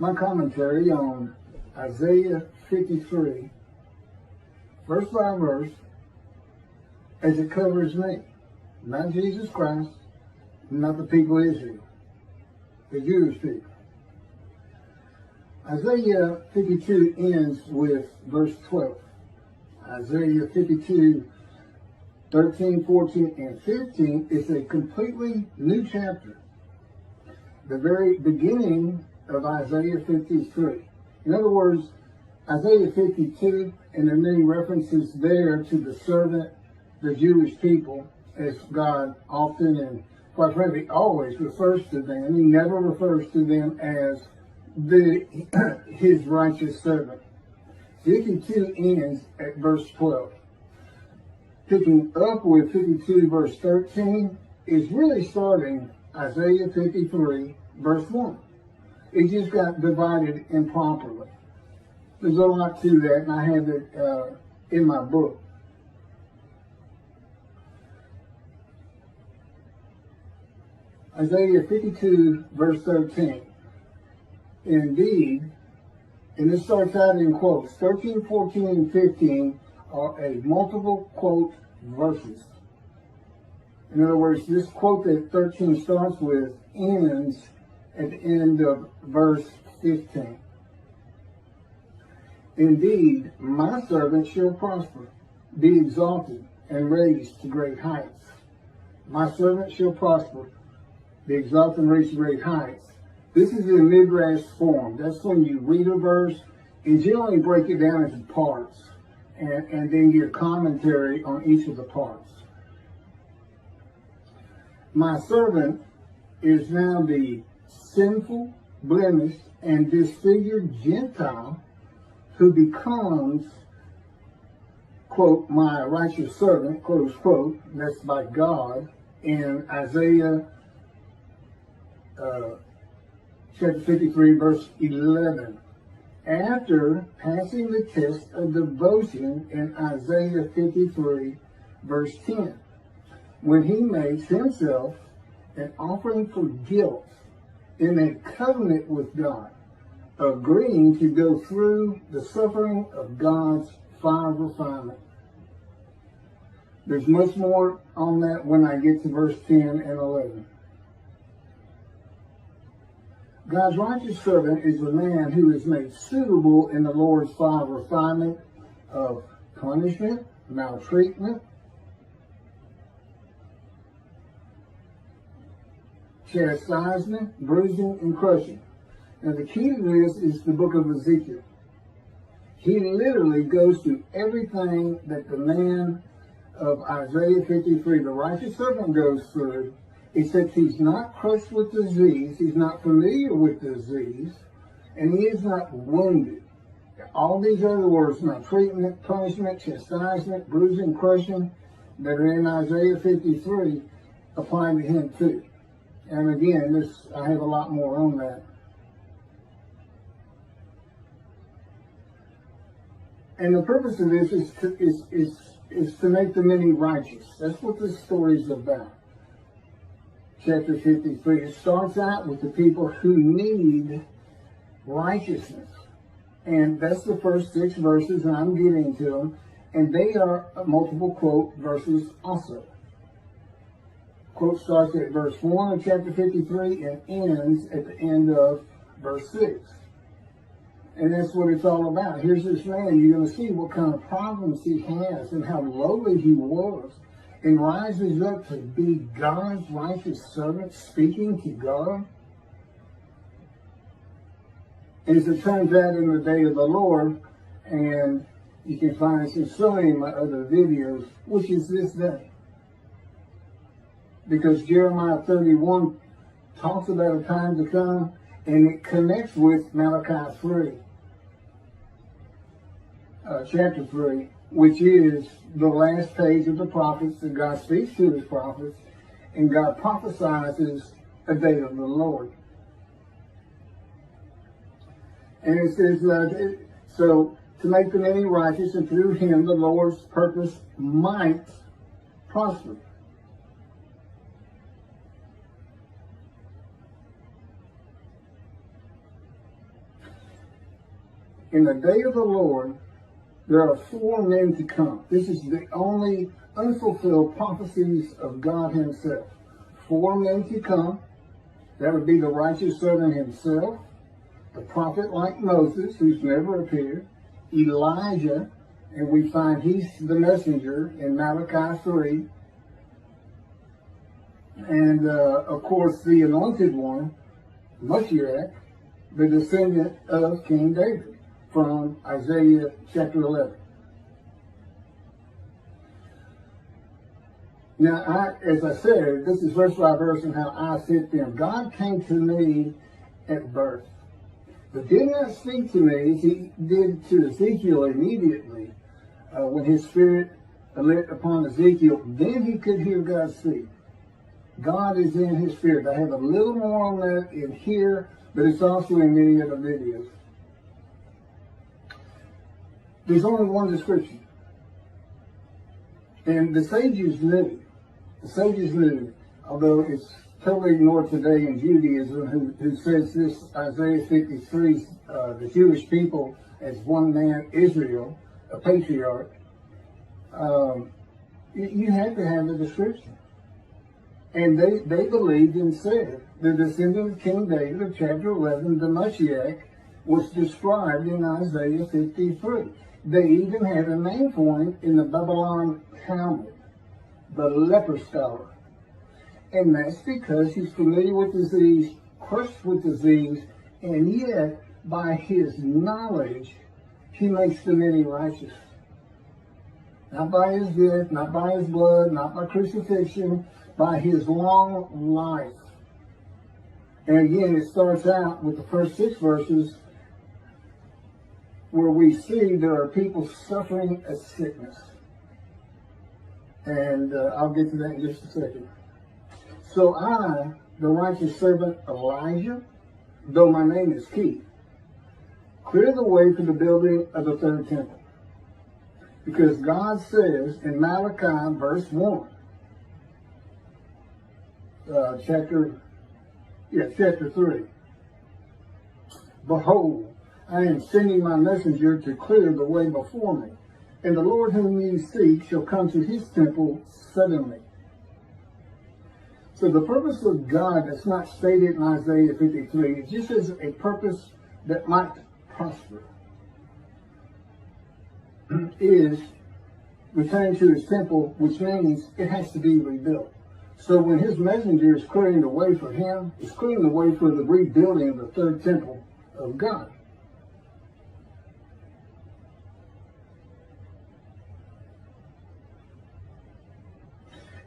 my commentary on Isaiah 53, verse by verse, as it covers me. Not Jesus Christ, not the people of Israel, the Jewish people. Isaiah 52 ends with verse 12. Isaiah 52, 13, 14, and 15 is a completely new chapter. The very beginning of Isaiah 53. In other words, Isaiah 52, and there are many references there to the servant, the Jewish people, as God often and quite frankly always refers to them. He never refers to them as his righteous servant. 52 ends at verse 12. Picking up with 52 verse 13 is really starting Isaiah 53 verse 1. It just got divided improperly. There's a lot to that, and I have it in my book. Isaiah 52 verse 13. Indeed, and this starts out in quotes. 13, 14, and 15 are a multiple quote verses. In other words, this quote that 13 starts with ends at the end of verse 15. Indeed, my servant shall prosper, be exalted, and raised to great heights. My servant shall prosper, be exalted, and raised to great heights. This is in midrash form. That's when you read a verse and generally break it down into parts and then give commentary on each of the parts. My servant is now the sinful, blemished, and disfigured Gentile who becomes, quote, my righteous servant, close quote, that's by God, in Isaiah chapter 53, verse 11. After passing the test of devotion in Isaiah 53, verse 10, when he makes himself an offering for guilt in a covenant with God, agreeing to go through the suffering of God's fire refinement. There's much more on that when I get to verse 10 and 11. God's righteous servant is the man who is made suitable in the Lord's fire refinement of punishment, maltreatment, chastisement, bruising, and crushing. Now the key to this is the book of Ezekiel. He literally goes through everything that the man of Isaiah 53, the righteous servant, goes through, except he's not crushed with disease, he's not familiar with disease, and he is not wounded. All these other words, maltreatment, punishment, chastisement, bruising, crushing, that are in Isaiah 53, apply to him too. And again, I have a lot more on that. And the purpose of this is to make the many righteous. That's what this story is about. Chapter 53. It starts out with the people who need righteousness. And that's the first 6 verses, and I'm getting to them. And they are multiple quote verses also. Quote starts at verse 1 of chapter 53 and ends at the end of verse 6. And that's what it's all about. Here's this man. You're going to see what kind of problems he has and how lowly he was, and rises up to be God's righteous servant, speaking to God. And as it turns out, in the day of the Lord, and you can find this in so many of my other videos, which is this day. Because Jeremiah 31 talks about a time to come, and it connects with Malachi 3, chapter 3, which is the last page of the prophets that God speaks to his prophets, and God prophesies a day of the Lord. And it says, so to make the many righteous, and through him the Lord's purpose might prosper. In the day of the Lord, there are 4 men to come. This is the only unfulfilled prophecies of God himself. 4 men to come. That would be the righteous servant himself, the prophet like Moses, who's never appeared, Elijah, and we find he's the messenger in Malachi 3, and of course the anointed one, Moshiach, the descendant of King David, from Isaiah chapter 11. Now, as I said, this is verse by verse and how I fit them. God came to me at birth, but did not speak to me as he did to Ezekiel immediately. When his spirit lit upon Ezekiel, then he could hear God speak. God is in his spirit. I have a little more on that in here, but it's also in many other videos. There's only one description. And the sages knew, although it's totally ignored today in Judaism, who says this Isaiah 53, the Jewish people as one man, Israel, a patriarch, you had to have the description. And they believed and said the descendant of King David of chapter 11, the Moshiach, was described in Isaiah 53. They even had a name for him in the Babylon Talmud, the leper scholar. And that's because he's familiar with disease, crushed with disease, and yet by his knowledge, he makes the many righteous. Not by his death, not by his blood, not by crucifixion, by his long life. And again, it starts out with the first 6 verses where we see there are people suffering a sickness. And I'll get to that in just a second. So I, the righteous servant Elijah, though my name is Keith, clear the way for the building of the 3rd temple. Because God says in Malachi verse 1, chapter 3, behold, I am sending my messenger to clear the way before me, and the Lord whom you seek shall come to his temple suddenly. So the purpose of God that's not stated in Isaiah 53, it just is a purpose that might prosper, is returning to his temple, which means it has to be rebuilt. So when his messenger is clearing the way for him, it's clearing the way for the rebuilding of the 3rd temple of God.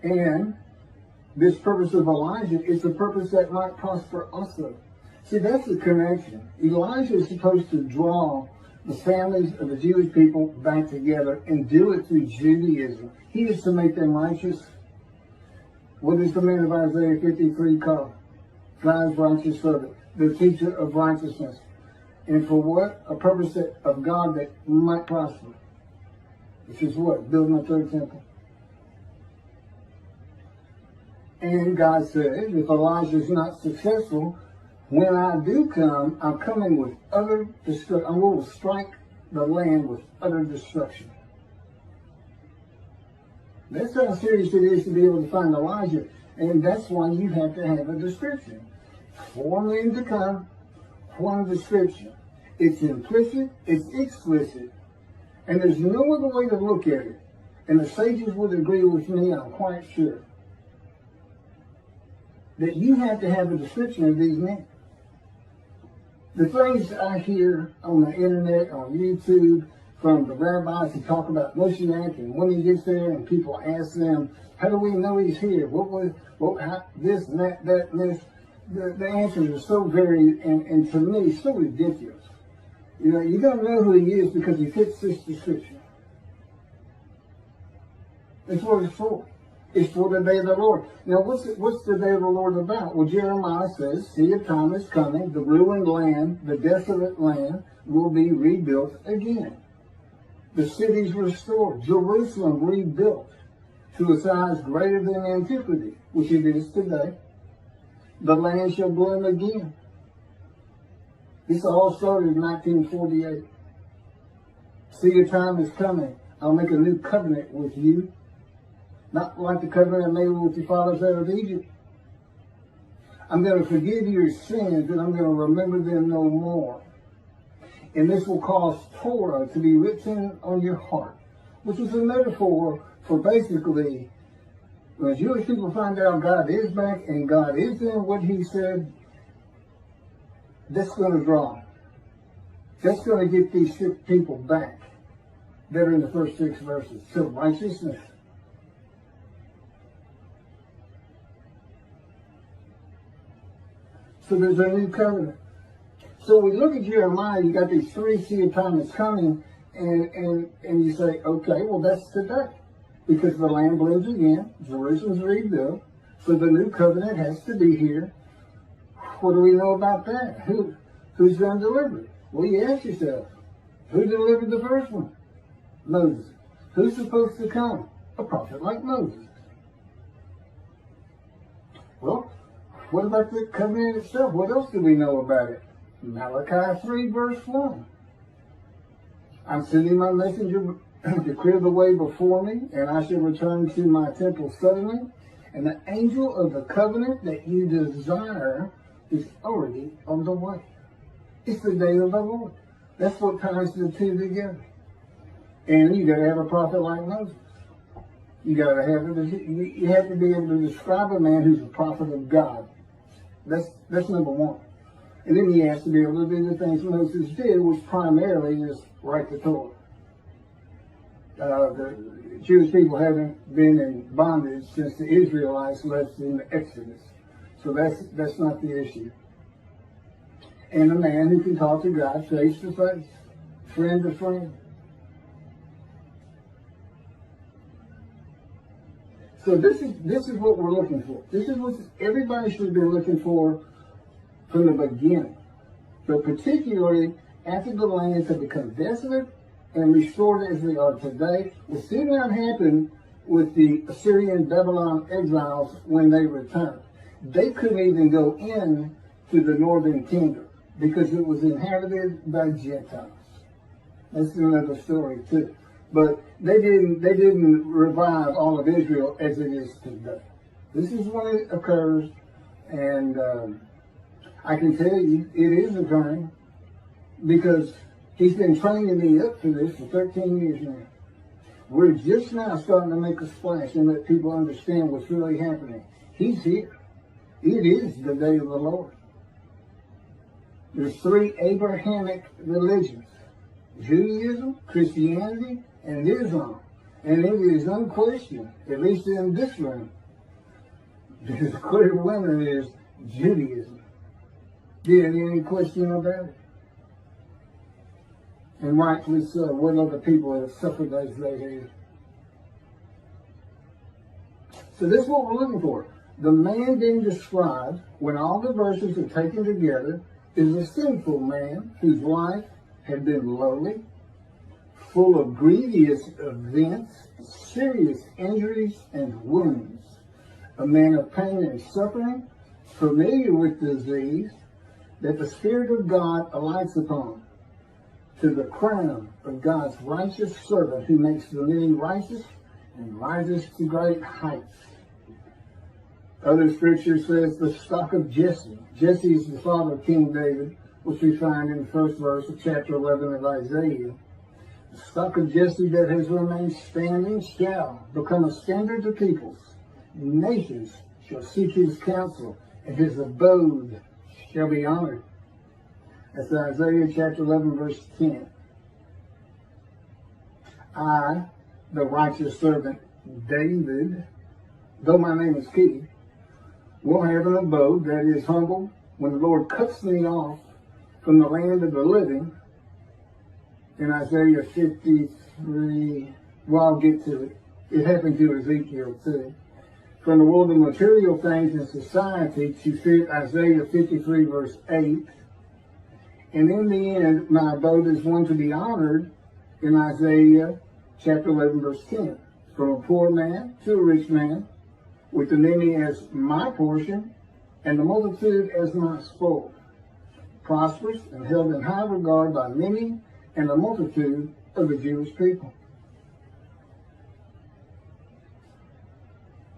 And this purpose of Elijah is a purpose that might prosper also. See, that's the connection. Elijah is supposed to draw the families of the Jewish people back together and do it through Judaism. He is to make them righteous. What is the man of Isaiah 53 called? God's righteous servant, the teacher of righteousness. And for what? A purpose of God that might prosper. Which is what? Building a 3rd temple. And God says, if Elijah is not successful, when I do come, I'm coming with utter destruction. I'm going to strike the land with utter destruction. That's how serious it is to be able to find Elijah. And that's why you have to have a description. 4 men to come, 1 description. It's implicit, it's explicit, and there's no other way to look at it. And the sages would agree with me, I'm quite sure, that you have to have a description of these men. The things I hear on the internet, on YouTube, from the rabbis who talk about Moshiach, and when he gets there and people ask them, how do we know he's here? This and that and this? The answers are so varied and to me so ridiculous. You know, you don't know who he is because he fits this description. That's what it's for. It's for the day of the Lord. Now, what's the day of the Lord about? Well, Jeremiah says, see, a time is coming, the ruined land, the desolate land, will be rebuilt again. The cities restored, Jerusalem rebuilt to a size greater than antiquity, which it is today. The land shall bloom again. This all started in 1948. See, your time is coming. I'll make a new covenant with you. Not like the covenant I made with your fathers out of Egypt. I'm going to forgive your sins, and I'm going to remember them no more. And this will cause Torah to be written on your heart, which is a metaphor for basically, when Jewish people find out God is back and God is doing what he said, that's going to draw. That's going to get these 6 people back that are in the first 6 verses to righteousness. So there's a new covenant. So we look at Jeremiah, you got these 3 see a time is coming, and you say, okay, well that's today. Because the land blooms again, Jerusalem's rebuilt, so the new covenant has to be here. What do we know about that? Who's going to deliver it? Well, you ask yourself, who delivered the first one? Moses. Who's supposed to come? A prophet like Moses. Well, what about the covenant itself? What else do we know about it? Malachi 3 verse 1. I'm sending my messenger to clear the way before me, and I shall return to my temple suddenly. And the angel of the covenant that you desire is already on the way. It's the day of the Lord. That's what ties the 2 together. And you got to have a prophet like Moses. You got to have it. You have to be able to describe a man who's a prophet of God. That's number 1. And then he has to be able to do the things Moses did, which primarily is write the Torah. The Jewish people haven't been in bondage since the Israelites left in the Exodus. So that's not the issue. And a man who can talk to God face to face, friend to friend. So this is what we're looking for. This is what everybody should have been looking for from the beginning. But particularly after the lands have become desolate and restored as they are today. We'll see what happened with the Assyrian Babylon exiles when they returned. They couldn't even go in to the northern kingdom because it was inhabited by Gentiles. That's another story too. But they didn't revive all of Israel as it is today. This is when it occurs, and I can tell you it is occurring because he's been training me up for this for 13 years now. We're just now starting to make a splash and let people understand what's really happening. He's here. It is the day of the Lord. There's 3 Abrahamic religions: Judaism, Christianity, and Islam. And it is unquestioned, at least in this room, the clear winner is Judaism. There ain't any question about it. And rightfully so. What other people have suffered as they have. So this is what we're looking for. The man being described, when all the verses are taken together, is a sinful man whose life had been lowly, full of grievous events, serious injuries and wounds. A man of pain and suffering, familiar with disease, that the Spirit of God alights upon, to the crown of God's righteous servant who makes the many righteous and rises to great heights. Other scripture says the stock of Jesse. Jesse is the father of King David, which we find in the first verse of chapter 11 of Isaiah. The stock of Jesse that has remained standing shall become a standard to peoples. Nations shall seek his counsel, and his abode shall be honored. That's Isaiah chapter 11, verse 10. I, the righteous servant David, though my name is Keith, will have an abode that is humble when the Lord cuts me off from the land of the living. In Isaiah 53, well, I'll get to it. It happened to Ezekiel too. From the world of material things in society to fit Isaiah 53 verse 8. And in the end, my abode is one to be honored in Isaiah chapter 11 verse 10. From a poor man to a rich man, with the many as my portion, and the multitude as my spoil. Prosperous and held in high regard by many, and the multitude of the Jewish people.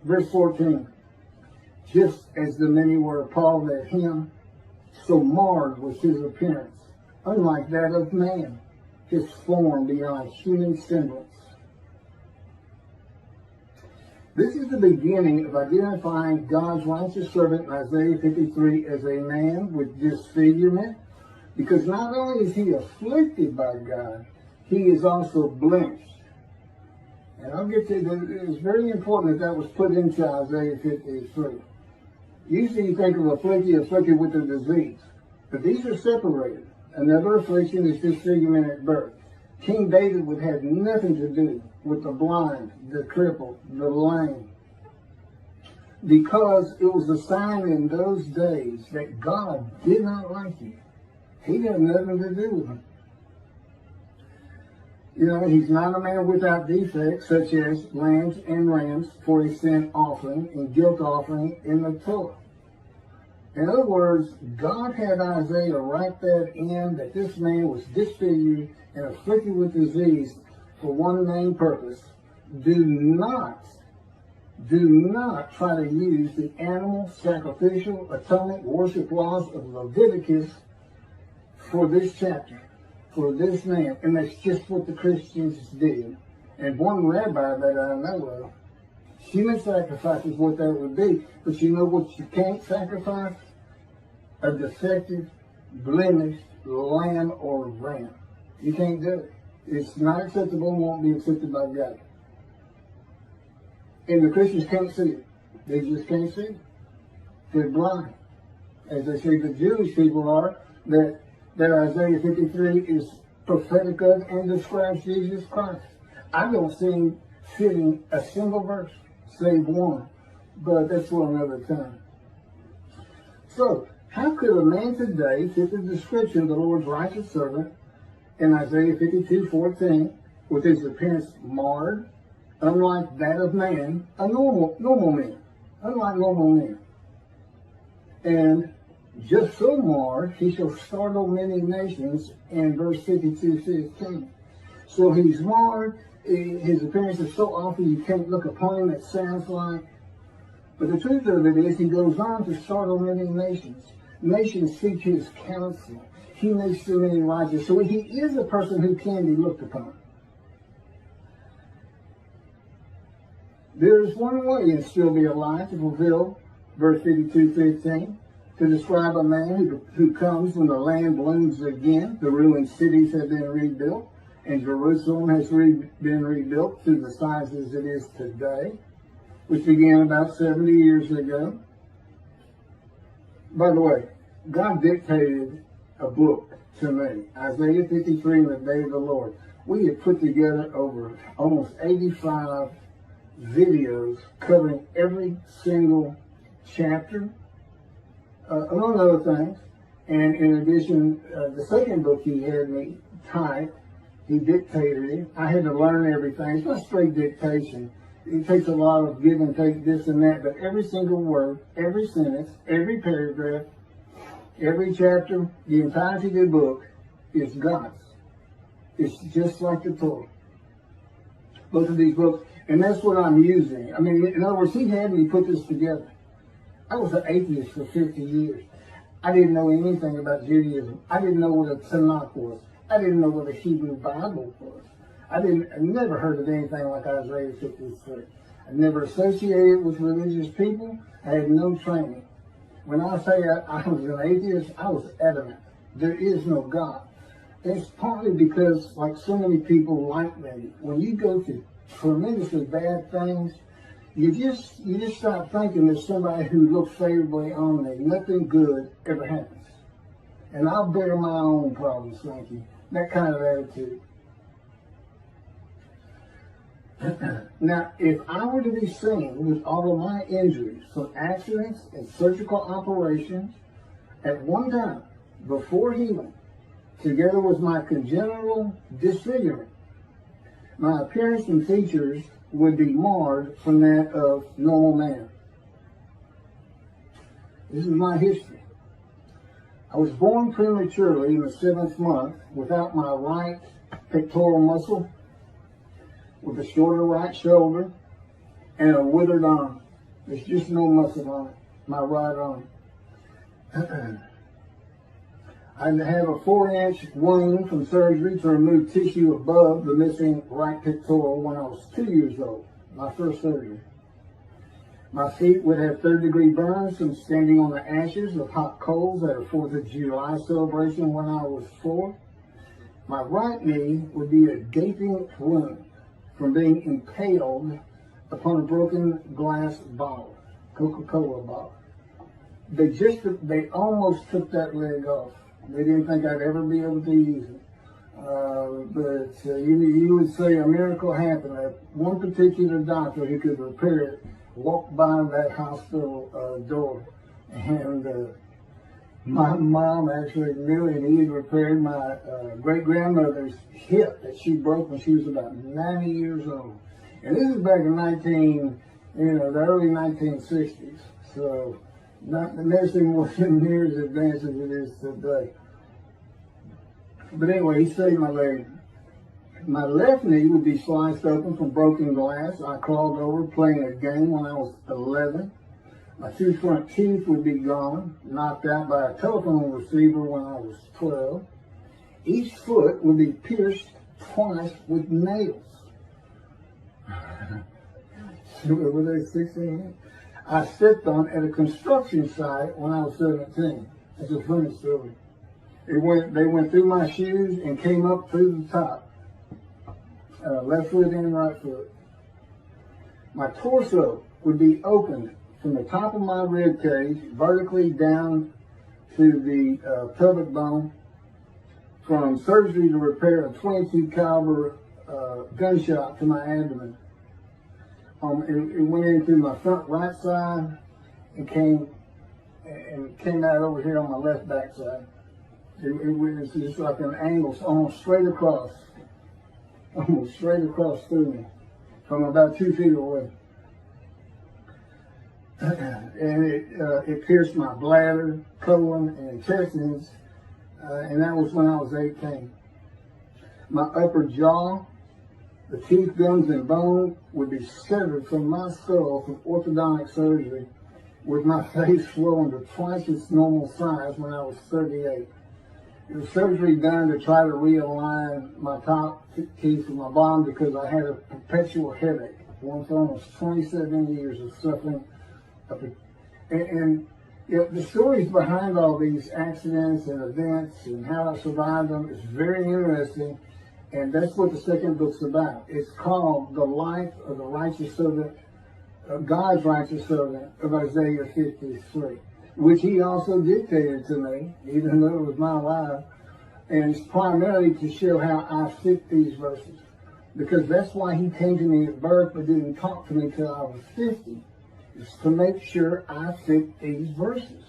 Verse 14, just as the many were appalled at him, so marred was his appearance, unlike that of man, his form beyond human semblance. This is the beginning of identifying God's righteous servant in Isaiah 53 as a man with disfigurement, because not only is he afflicted by God, he is also blemished. And I'll get to that. It's very important that was put into Isaiah 53. Usually you think of afflicted with a disease, but these are separated. Another affliction is disfigurement at birth. King David would have nothing to do with the blind, the crippled, the lame, because it was a sign in those days that God did not like you. He had nothing to do with him. You know, he's not a man without defects, such as lambs and rams for a sin offering and guilt offering in the Torah. In other words, God had Isaiah write that in, that this man was disfigured and afflicted with disease for one main purpose. Do not try to use the animal sacrificial atonement worship laws of Leviticus for this chapter, for this man. And that's just what the Christians did. And one rabbi that I know of, human sacrifice is what that would be. But you know what you can't sacrifice? A defective, blemished lamb or ram. You can't do it. It's not acceptable and won't be accepted by God. And the Christians can't see it. They just can't see it. They're blind. As they say the Jewish people are, that Isaiah 53 is prophetic of and describes Jesus Christ. I don't see him fitting a single verse, save one. But that's for another time. So, how could a man today fit the description of the Lord's righteous servant in Isaiah 52:14, with his appearance marred, unlike that of man, a normal man, unlike normal men, and just so marred, he shall startle many nations in verse 52:15. So he's marred, his appearance is so awful you can't look upon him, it sounds like. But the truth of it is, he goes on to startle many nations. Nations seek his counsel. He makes them many righteous. So he is a person who can be looked upon. There is one way and still be alive to fulfill verse 52:15, to describe a man who comes when the land blooms again, the ruined cities have been rebuilt, and Jerusalem has been rebuilt to the size as it is today, which began about 70 years ago. By the way, God dictated a book to me, Isaiah 53 and the Day of the Lord. We had put together over almost 85 videos covering every single chapter, among other things. And in addition, the second book he had me type, he dictated it. I had to learn everything. It's not straight dictation. It takes a lot of give and take, this and that, but every single word, every sentence, every paragraph, every chapter, the entirety of the book is God's. It's just like the Torah. Both of these books, and that's what I'm using. I mean, in other words, he had me put this together. I was an atheist for 50 years. I didn't know anything about Judaism. I didn't know what a Tanakh was. I didn't know what a Hebrew Bible was. I never heard of anything like Isaiah 53. I never associated with religious people. I had no training. When I say I was an atheist, I was adamant. There is no God. It's partly because, like so many people like me, when you go through tremendously bad things, you just stop thinking there's somebody who looks favorably on me. Nothing good ever happens. And I'll bear my own problems, thank you. That kind of attitude. Now, if I were to be seen with all of my injuries from accidents and surgical operations at one time before healing, together with my congenital disfigurement, my appearance and features would be marred from that of normal man. This is my history. I was born prematurely in the 7th month without my right pectoral muscle, with a shorter right shoulder, and a withered arm. There's just no muscle on it, my right arm. I have a 4-inch wound from surgery to remove tissue above the missing right pectoral when I was 2 years old, my first surgery. My feet would have 3rd-degree burns from standing on the ashes of hot coals at a 4th of July celebration when I was 4. My right knee would be a gaping wound from being impaled upon a broken glass bottle, Coca-Cola bottle. They almost took that leg off. They didn't think I'd ever be able to use it. But you would say a miracle happened. One particular doctor who could repair it walked by that hospital door, and my mom actually knew it. He had repaired my great-grandmother's hip that she broke when she was about 90 years old. And this is back in the early 1960s. So the medicine wasn't near as advanced as it is today. But anyway, he saved my leg. My left knee would be sliced open from broken glass. I crawled over playing a game when I was 11. My 2 front teeth would be gone, knocked out by a telephone receiver when I was 12. Each foot would be pierced twice with nails. Were they 16? I stepped on at a construction site when I was 17. That's a funny story. They went through my shoes and came up through the top. Left foot and right foot. My torso would be opened from the top of my rib cage vertically down to the pelvic bone from surgery to repair a .22 caliber gunshot to my abdomen. It went in through my front right side and came out over here on my left back side. It was just like an angle, almost straight across through me from about 2 feet away. And it pierced my bladder, colon, and intestines, and that was when I was 18. My upper jaw, the teeth, gums, and bone would be severed from my skull from orthodontic surgery, with my face swollen to twice its normal size when I was 38. It was surgery done to try to realign my top teeth with my bottom because I had a perpetual headache. One for almost 27 years of suffering. And the stories behind all these accidents and events and how I survived them is very interesting. And that's what the second book's about. It's called The Life of the Righteous Servant, God's Righteous Servant of Isaiah 53. Which he also dictated to me, even though it was my life. And it's primarily to show how I fit these verses. Because that's why he came to me at birth but didn't talk to me till I was 50. It's to make sure I fit these verses.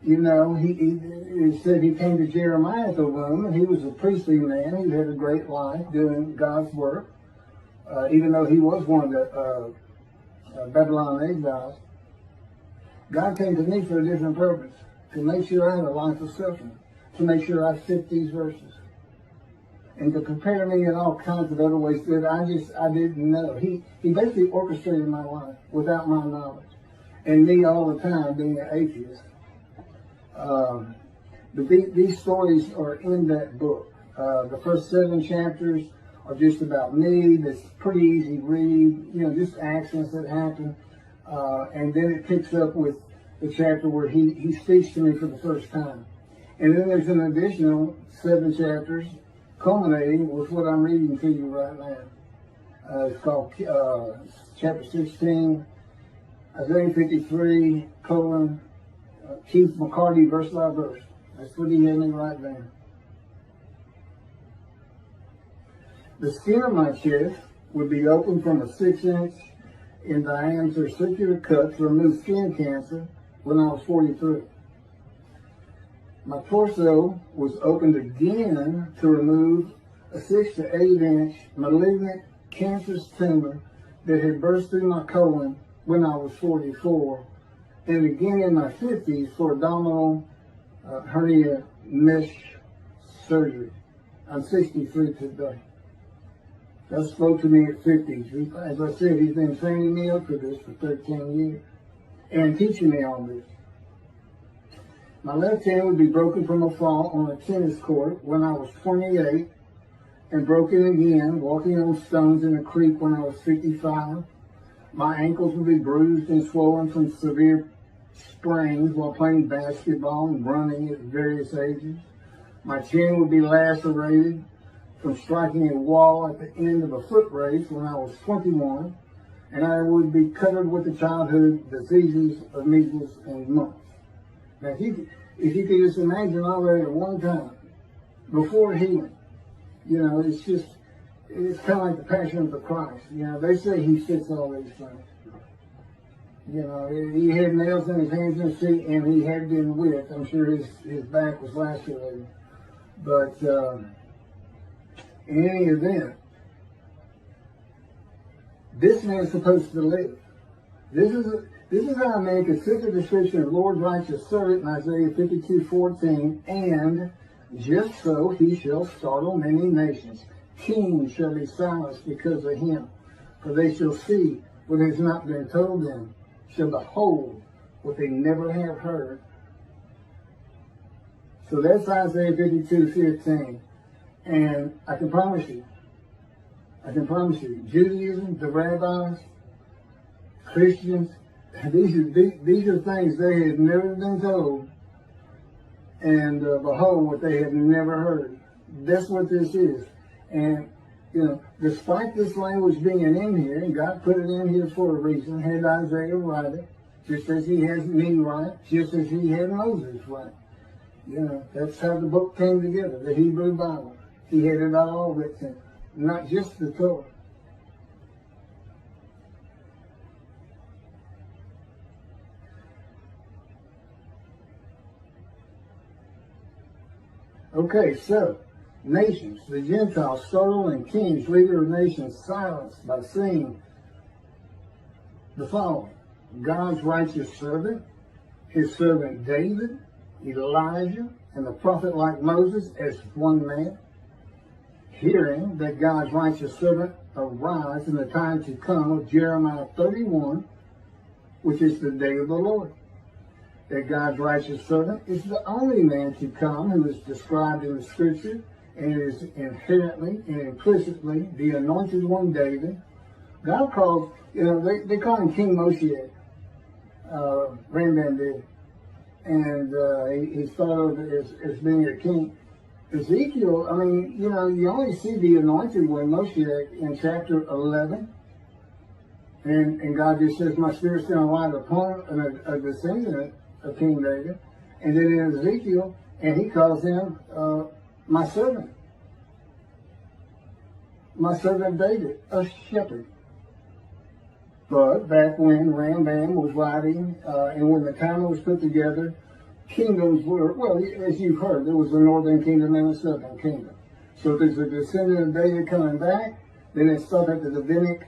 You know, he said he came to Jeremiah at the womb, and he was a priestly man. He had a great life doing God's work, even though he was one of the Babylon exiles. God came to me for a different purpose, to make sure I had a life of suffering, to make sure I fit these verses, and to prepare me in all kinds of other ways that I didn't know. He basically orchestrated my life without my knowledge, and me all the time being an atheist. But these stories are in that book. The first 7 chapters are just about me. That's pretty easy to read, just accidents that happen. And then it picks up with the chapter where he speaks to me for the first time. And then there's an additional 7 chapters culminating with what I'm reading to you right now. It's called chapter 16, Isaiah 53, Keith McCarty, verse by verse. That's what he had me write down. The skin of my chest would be open from a 6-inch in diameter circular cut to remove skin cancer when I was 43. My torso was opened again to remove a 6 to 8 inch malignant cancerous tumor that had burst through my colon when I was 44, and again in my 50s for abdominal hernia mesh surgery. I'm 63 today. That spoke to me at 50. As I said, he's been training me up for this for 13 years and teaching me all this. My left hand would be broken from a fall on a tennis court when I was 28, and broken again walking on stones in a creek when I was 55. My ankles would be bruised and swollen from severe sprains while playing basketball and running at various ages. My chin would be lacerated from striking a wall at the end of a foot race when I was 21, and I would be covered with the childhood diseases of measles and mumps. Now, if you could just imagine all that at one time, before healing, you know, it's kind of like the Passion of the Christ. You know, they say he fits all these things. You know, he had nails in his hands and feet, and he had been whipped. I'm sure his back was lacerated. But in any event, this man is supposed to live. This is how a man could fit the description of Lord's righteous servant in Isaiah 52:14, and just so he shall startle many nations. Kings shall be silenced because of him, for they shall see what has not been told them, shall behold what they never have heard. So that's Isaiah 52:15. And I can promise you, Judaism, the rabbis, Christians, these are things they had never been told, and behold, what they have never heard. That's what this is. And, you know, despite this language being in here, and God put it in here for a reason, had Isaiah write it, just as he has me write, just as he had Moses write. You know, that's how the book came together, the Hebrew Bible. He had it all written, not just the Torah. Okay, so, nations, the Gentiles, startled, and kings, leader of nations, silenced by saying the following: God's righteous servant, his servant David, Elijah, and the prophet like Moses as one man, hearing that God's righteous servant arise in the time to come of Jeremiah 31, which is the day of the Lord. That God's righteous servant is the only man to come who is described in the scripture and is inherently and implicitly the anointed one, David. God calls, you know, they call him King Moshiach, Rambam did. And he's thought of as being a king. Ezekiel, I mean, you know, you only see the anointed one, Moshiach, in chapter 11. And God just says, my spirit's going to light upon a descendant of King David. And then in Ezekiel, and he calls him my servant David, a shepherd. But back when Rambam was writing, and when the Talmud was put together, kingdoms were, well, as you've heard, there was a northern kingdom and a southern kingdom. So if there's a descendant of David coming back, then it's thought that the Davidic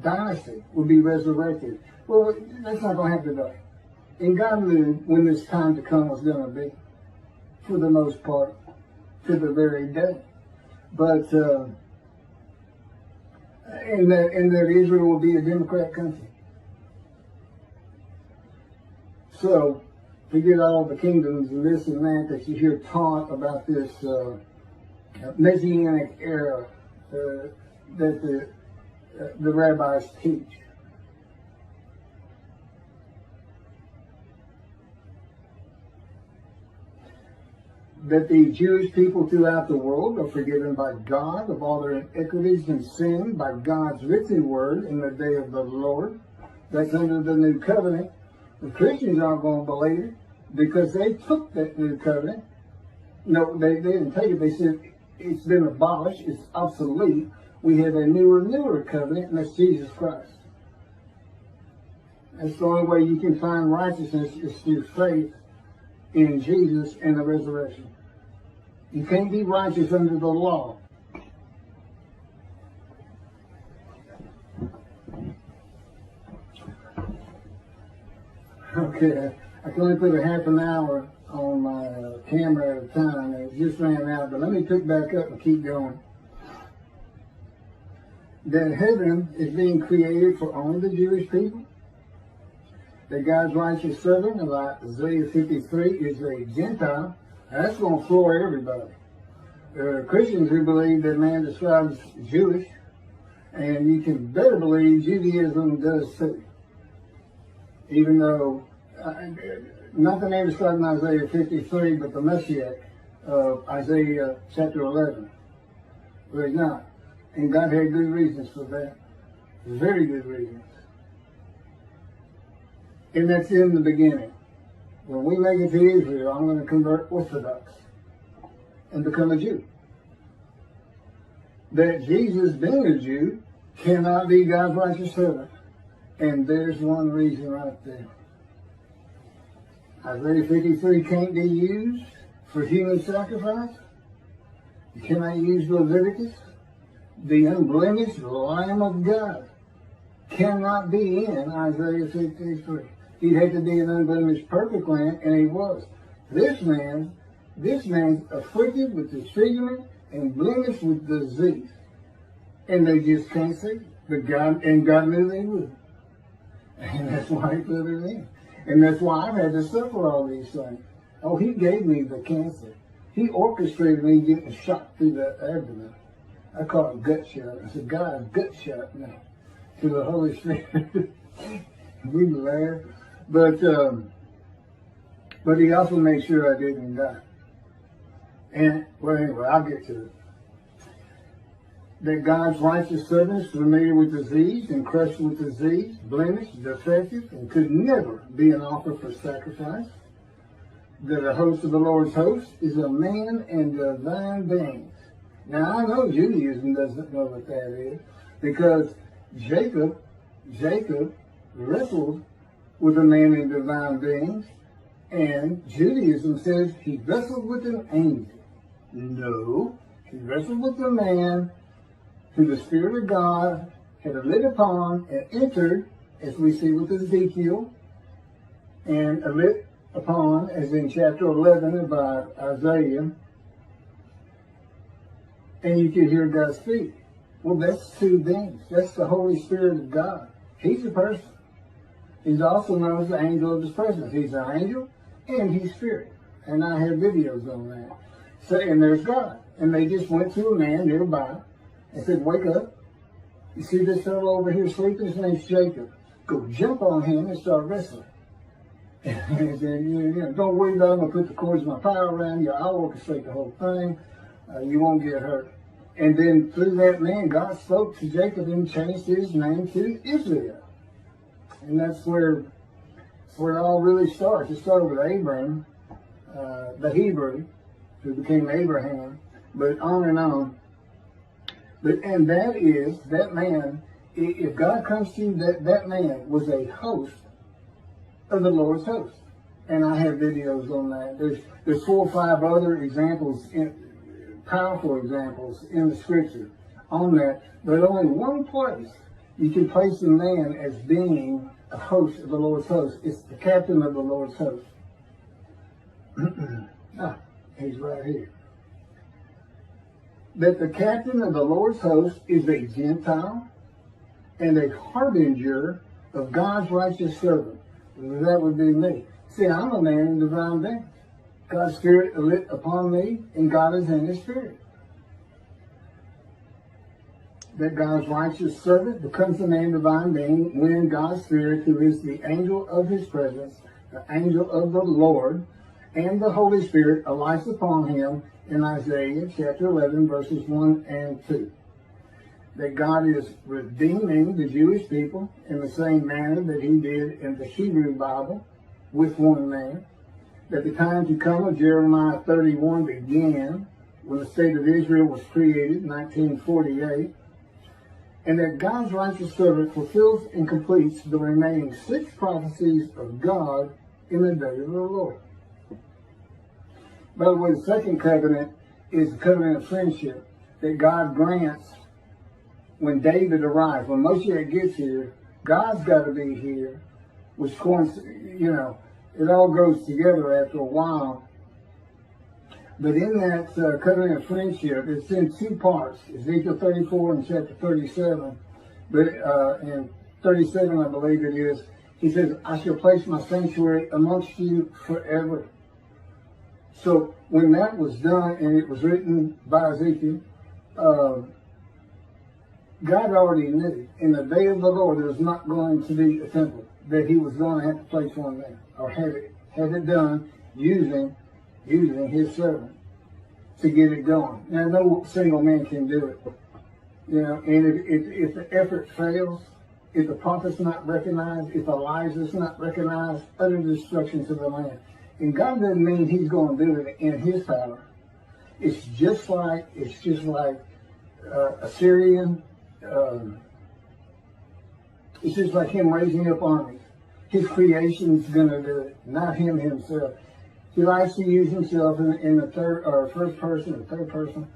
dynasty would be resurrected. Well, that's not going to happen today. And God knew when this time to come was going to be, for the most part, to the very day. But, and that Israel will be a democratic country. So, forget all the kingdoms and this and that you hear taught about this Messianic era that the rabbis teach. That the Jewish people throughout the world are forgiven by God of all their iniquities and sin by God's written word in the day of the Lord. That's under the new covenant. The Christians aren't going to believe it because they took that new covenant. No, they didn't take it. They said it's been abolished. It's obsolete. We have a newer covenant, and that's Jesus Christ. That's the only way you can find righteousness is through faith in Jesus and the resurrection. You can't be righteous under the law. Okay, I can only put a half an hour on my camera at a time, and it just ran out. But let me pick back up and keep going. That heaven is being created for only the Jewish people. That God's righteous servant, like Isaiah 53, is a Gentile. That's going to floor everybody. There are Christians who believe that man describes Jewish, and you can better believe Judaism does too. Even though not the name described in Isaiah 53, but the Moshiach of Isaiah chapter 11. But he's not. And God had good reasons for that. Very good reasons. And that's in the beginning. When we make it to Israel, I'm going to convert Orthodox and become a Jew. That Jesus, being a Jew, cannot be God's righteous servant. And there's one reason right there. Isaiah 53 can't be used for human sacrifice. You cannot use Leviticus. The unblemished Lamb of God cannot be in Isaiah 53. He had to be an unblemished perfect lamb, and he was. This man's afflicted with disfigurement and blemished with disease. And they just can't see it. But God knew they would. And that's why he put it in. And that's why I've had to suffer all these things. Oh, he gave me the cancer. He orchestrated me getting shot through the abdomen. I call it gut shot. I said, God, gut shot now to the Holy Spirit. We laugh. But he also made sure I didn't die. And, well, anyway, I'll get to it. That God's righteous servants familiar with disease and crushed with disease, blemished, defective, and could never be an offer for sacrifice. That a host of the Lord's host is a man and divine beings. Now, I know Judaism doesn't know what that is, because Jacob wrestled with a man and divine beings, and Judaism says he wrestled with an angel. No, he wrestled with a man who the Spirit of God had lit upon and entered, as we see with Ezekiel, and lit upon, as in chapter 11 of Isaiah, and you could hear God speak. Well, that's two beings. That's the Holy Spirit of God. He's a person. He's also known as the angel of his presence. He's an angel and he's spirit. And I have videos on that. So, and there's God. And they just went to a man nearby and said, wake up. You see this fellow over here sleeping? His name's Jacob. Go jump on him and start wrestling. And then, don't worry about it. I'm going to put the cords of my power around you. I'll orchestrate the whole thing. You won't get hurt. And then through that man, God spoke to Jacob and changed his name to Israel. And that's where it all really starts. It started with Abram, the Hebrew, who became Abraham, but on and on. And that man, if God comes to you, that man was a host of the Lord's host. And I have videos on that. There's 4 or 5 other examples, powerful examples in the scripture on that, but only one place you can place a man as being a host of the Lord's host. It's the captain of the Lord's host. He's right here. That the captain of the Lord's host is a Gentile and a harbinger of God's righteous servant. That would be me. See, I'm a man in divine being. God's Spirit lit upon me, and God is in his Spirit. That God's righteous servant becomes a man divine being when God's Spirit, who is the angel of his presence, the angel of the Lord, and the Holy Spirit alights upon him in Isaiah chapter 11, verses 1 and 2. That God is redeeming the Jewish people in the same manner that he did in the Hebrew Bible with one man. That the time to come of Jeremiah 31 began when the state of Israel was created in 1948. And that God's righteous servant fulfills and completes the remaining 6 prophecies of God in the day of the Lord. By the way, the second covenant is the covenant of friendship that God grants when David arrives. When Moshiach gets here, God's got to be here, which coincides, It all goes together after a while. But in that covenant of friendship, it's in two parts, Ezekiel 34 and chapter 37. But in 37, I believe it is, he says, I shall place my sanctuary amongst you forever. So when that was done, and it was written by Ezekiel, God already knew in the day of the Lord there was not going to be a temple, that he was going to have to place one there, or have it done using his servant to get it going. Now, no single man can do it. You know, and if the effort fails, if the prophet's not recognized, if Elijah's not recognized, utter destruction to the land. And God doesn't mean he's going to do it in his power. It's just like Assyrian. It's just like him raising up armies. His creation's going to do it, not him himself. He likes to use himself in the third or first person or third person.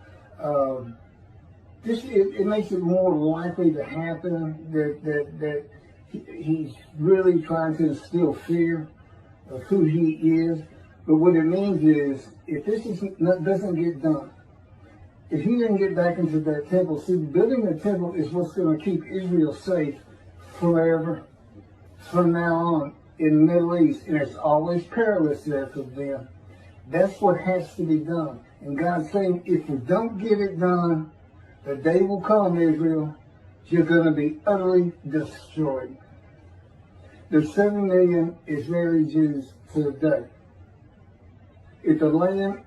It makes it more likely to happen that he's really trying to instill fear of who he is. But what it means is, if this doesn't get done, if he didn't get back into that temple, see, building the temple is what's going to keep Israel safe forever, from now on, in the Middle East. And it's always perilous there for them. That's what has to be done. And God's saying, if we don't get it done, the day will come, Israel, you're going to be utterly destroyed. There's 7 million Israeli Jews today. If the land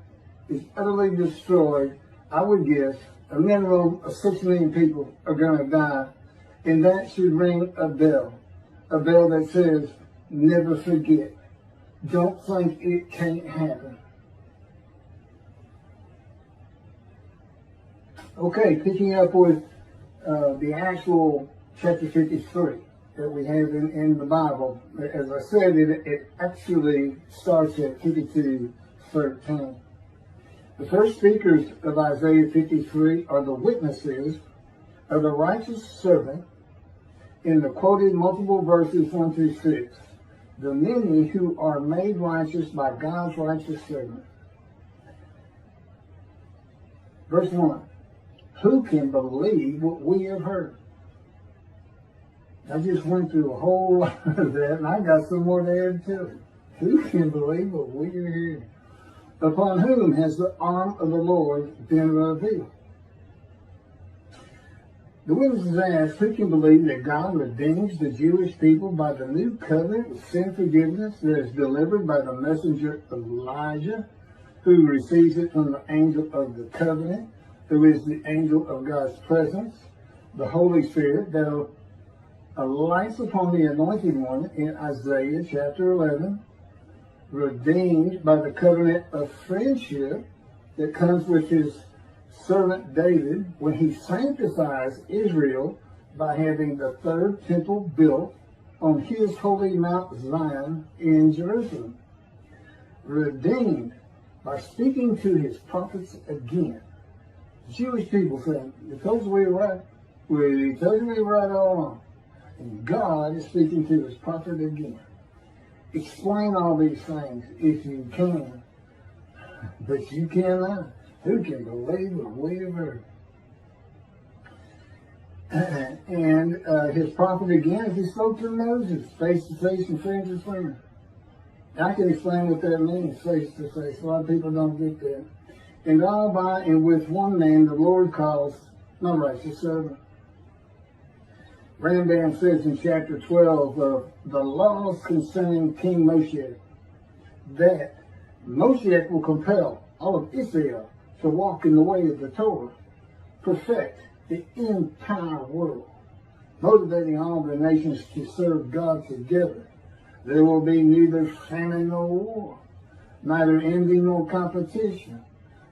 is utterly destroyed, I would guess a minimum of 6 million people are going to die. And that should ring a bell that says, never forget. Don't think it can't happen. Okay, picking up with the actual chapter 53 that we have in the Bible. As I said, it actually starts at 52:13. The first speakers of Isaiah 53 are the witnesses of the righteous servant in the quoted multiple verses 1 through 6. The many who are made righteous by God's righteous servant. Verse 1. Who can believe what we have heard? I just went through a whole lot of that, and I got some more to add to it. Who can believe what we are hearing? Upon whom has the arm of the Lord been revealed? The witnesses asked, who can believe that God redeems the Jewish people by the new covenant with sin forgiveness that is delivered by the messenger Elijah, who receives it from the angel of the covenant, who is the angel of God's presence, the Holy Spirit that alights upon the anointed one in Isaiah chapter 11, redeemed by the covenant of friendship that comes with his servant David when he sanctifies Israel by having the third temple built on his holy Mount Zion in Jerusalem. Redeemed by speaking to his prophets again. Jewish people saying, you told us we were right. We told you we were right all along. And God is speaking to his prophet again. Explain all these things if you can. But you cannot. Who can believe what we have heard? And his prophet again, as he spoke to Moses, face to face and friend to friend. I can explain what that means, face to face. A lot of people don't get that. And all by and with one name the Lord calls my righteous servant. Rambam says in chapter 12 of the laws concerning King Moshiach that Moshiach will compel all of Israel to walk in the way of the Torah, perfect the entire world, motivating all the nations to serve God together. There will be neither famine nor war, neither envy nor competition.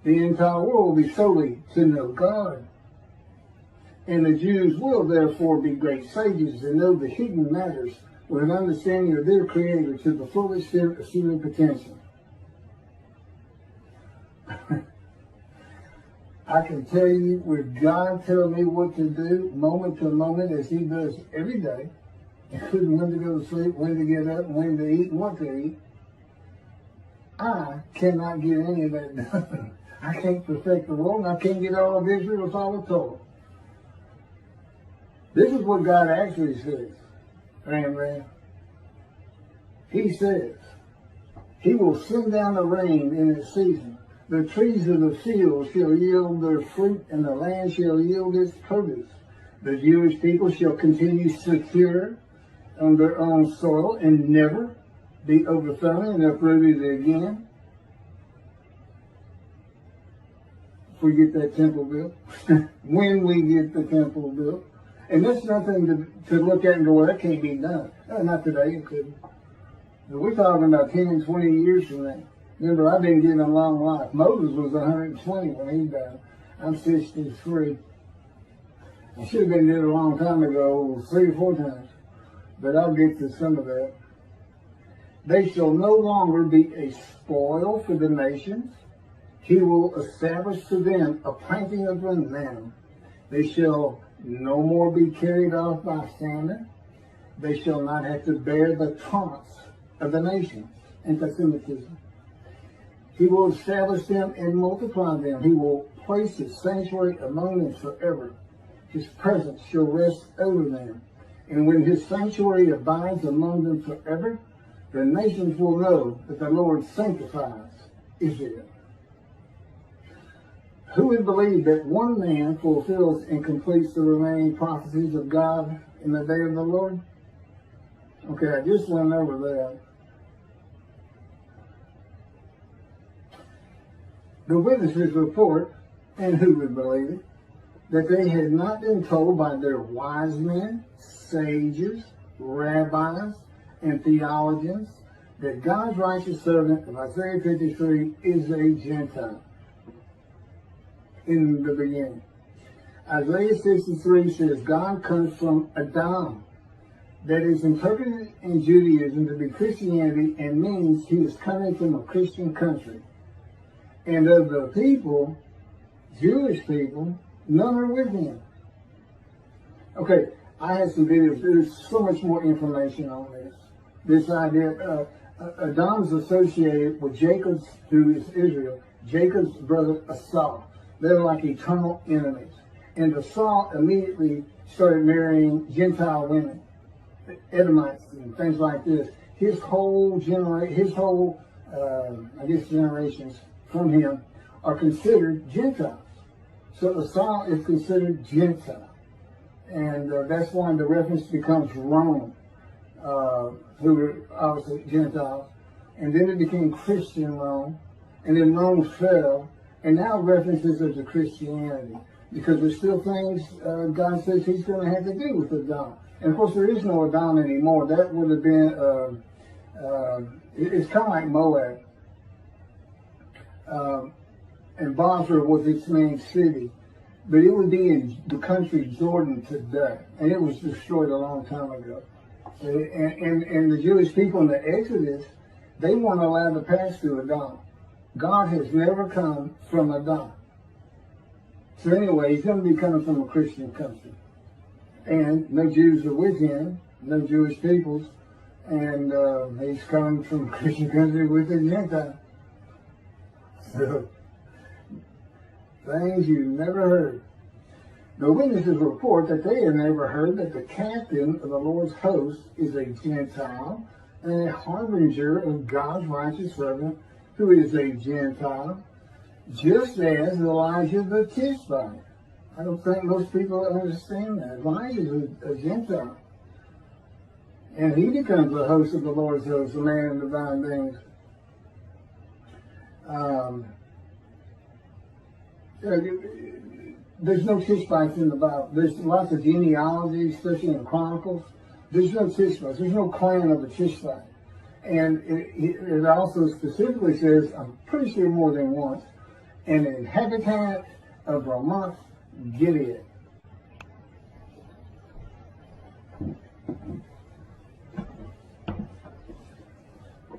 The entire world will be solely to know God. And the Jews will therefore be great sages and know the hidden matters with an understanding of their Creator to the full extent of human potential. I can tell you, with God telling me what to do moment to moment as he does every day, including when to go to sleep, when to get up, when to eat, and what to eat, I cannot get any of that done. I can't perfect the world, and I can't get all of Israel to follow Torah. This is what God actually says. Ram. He says, He will send down the rain in its season. The trees of the field shall yield their fruit, and the land shall yield its produce. The Jewish people shall continue secure on their own soil and never be overthrown and uprooted again. If we get that temple built, when we get the temple built. And that's nothing to look at and go, well, that can't be done. No, not today, it couldn't. We're talking about 10 and 20 years from now. Remember, I've been getting a long life. Moses was 120 when he died. I'm 63. I should have been dead a long time ago, 3 or 4 times. But I'll get to some of that. They shall no longer be a spoil for the nations. He will establish to them a planting of renown. They shall no more be carried off by famine. They shall not have to bear the taunts of the nations. Anti-Semitism. He will establish them and multiply them. He will place his sanctuary among them forever. His presence shall rest over them. And when his sanctuary abides among them forever, the nations will know that the Lord sanctifies Israel. Who would believe that one man fulfills and completes the remaining prophecies of God in the day of the Lord? Okay, I just went over that. The witnesses report, and who would believe it, that they had not been told by their wise men, sages, rabbis, and theologians that God's righteous servant of Isaiah 53 is a Gentile. In the beginning. Isaiah 63 says God comes from Adam. That is interpreted in Judaism to be Christianity and means he is coming from a Christian country. And of the people, Jewish people, none are with him. Okay, I had some videos. There's so much more information on this. This idea, Adam's associated with Jacob's, who is Israel, Jacob's brother Esau. They're like eternal enemies. And Esau immediately started marrying Gentile women, Edomites and things like this. His whole generations from him are considered Gentiles. So Esau is considered Gentile. And that's why the reference becomes Rome, who were obviously Gentiles. And then it became Christian Rome. And then Rome fell. And now references are to Christianity, because there's still things God says he's going to have to do with Adam. And of course, there is no Adam anymore. That would have been, it's kind of like Moab. And Basra was its main city. But it would be in the country Jordan today. And it was destroyed a long time ago. And the Jewish people in the Exodus, they weren't allowed to pass through Adam. God has never come from Adam. So anyway, he's going to be coming from a Christian country. And no Jews are with him, no Jewish peoples. And he's coming from a Christian country with a Gentile. So, things you never heard. The witnesses report that they have never heard that the captain of the Lord's host is a Gentile and a harbinger of God's righteous servant, who is a Gentile, just as Elijah the Tishbite. I don't think most people understand that. Elijah is a Gentile. And he becomes the host of the Lord's host, a man of divine things. There's no Tishbites in the Bible. There's lots of genealogy, especially in Chronicles. There's no Tishbites. There's no clan of a Tishbite. And it also specifically says, I'm pretty sure more than once, an inhabitant of Ramoth Gilead.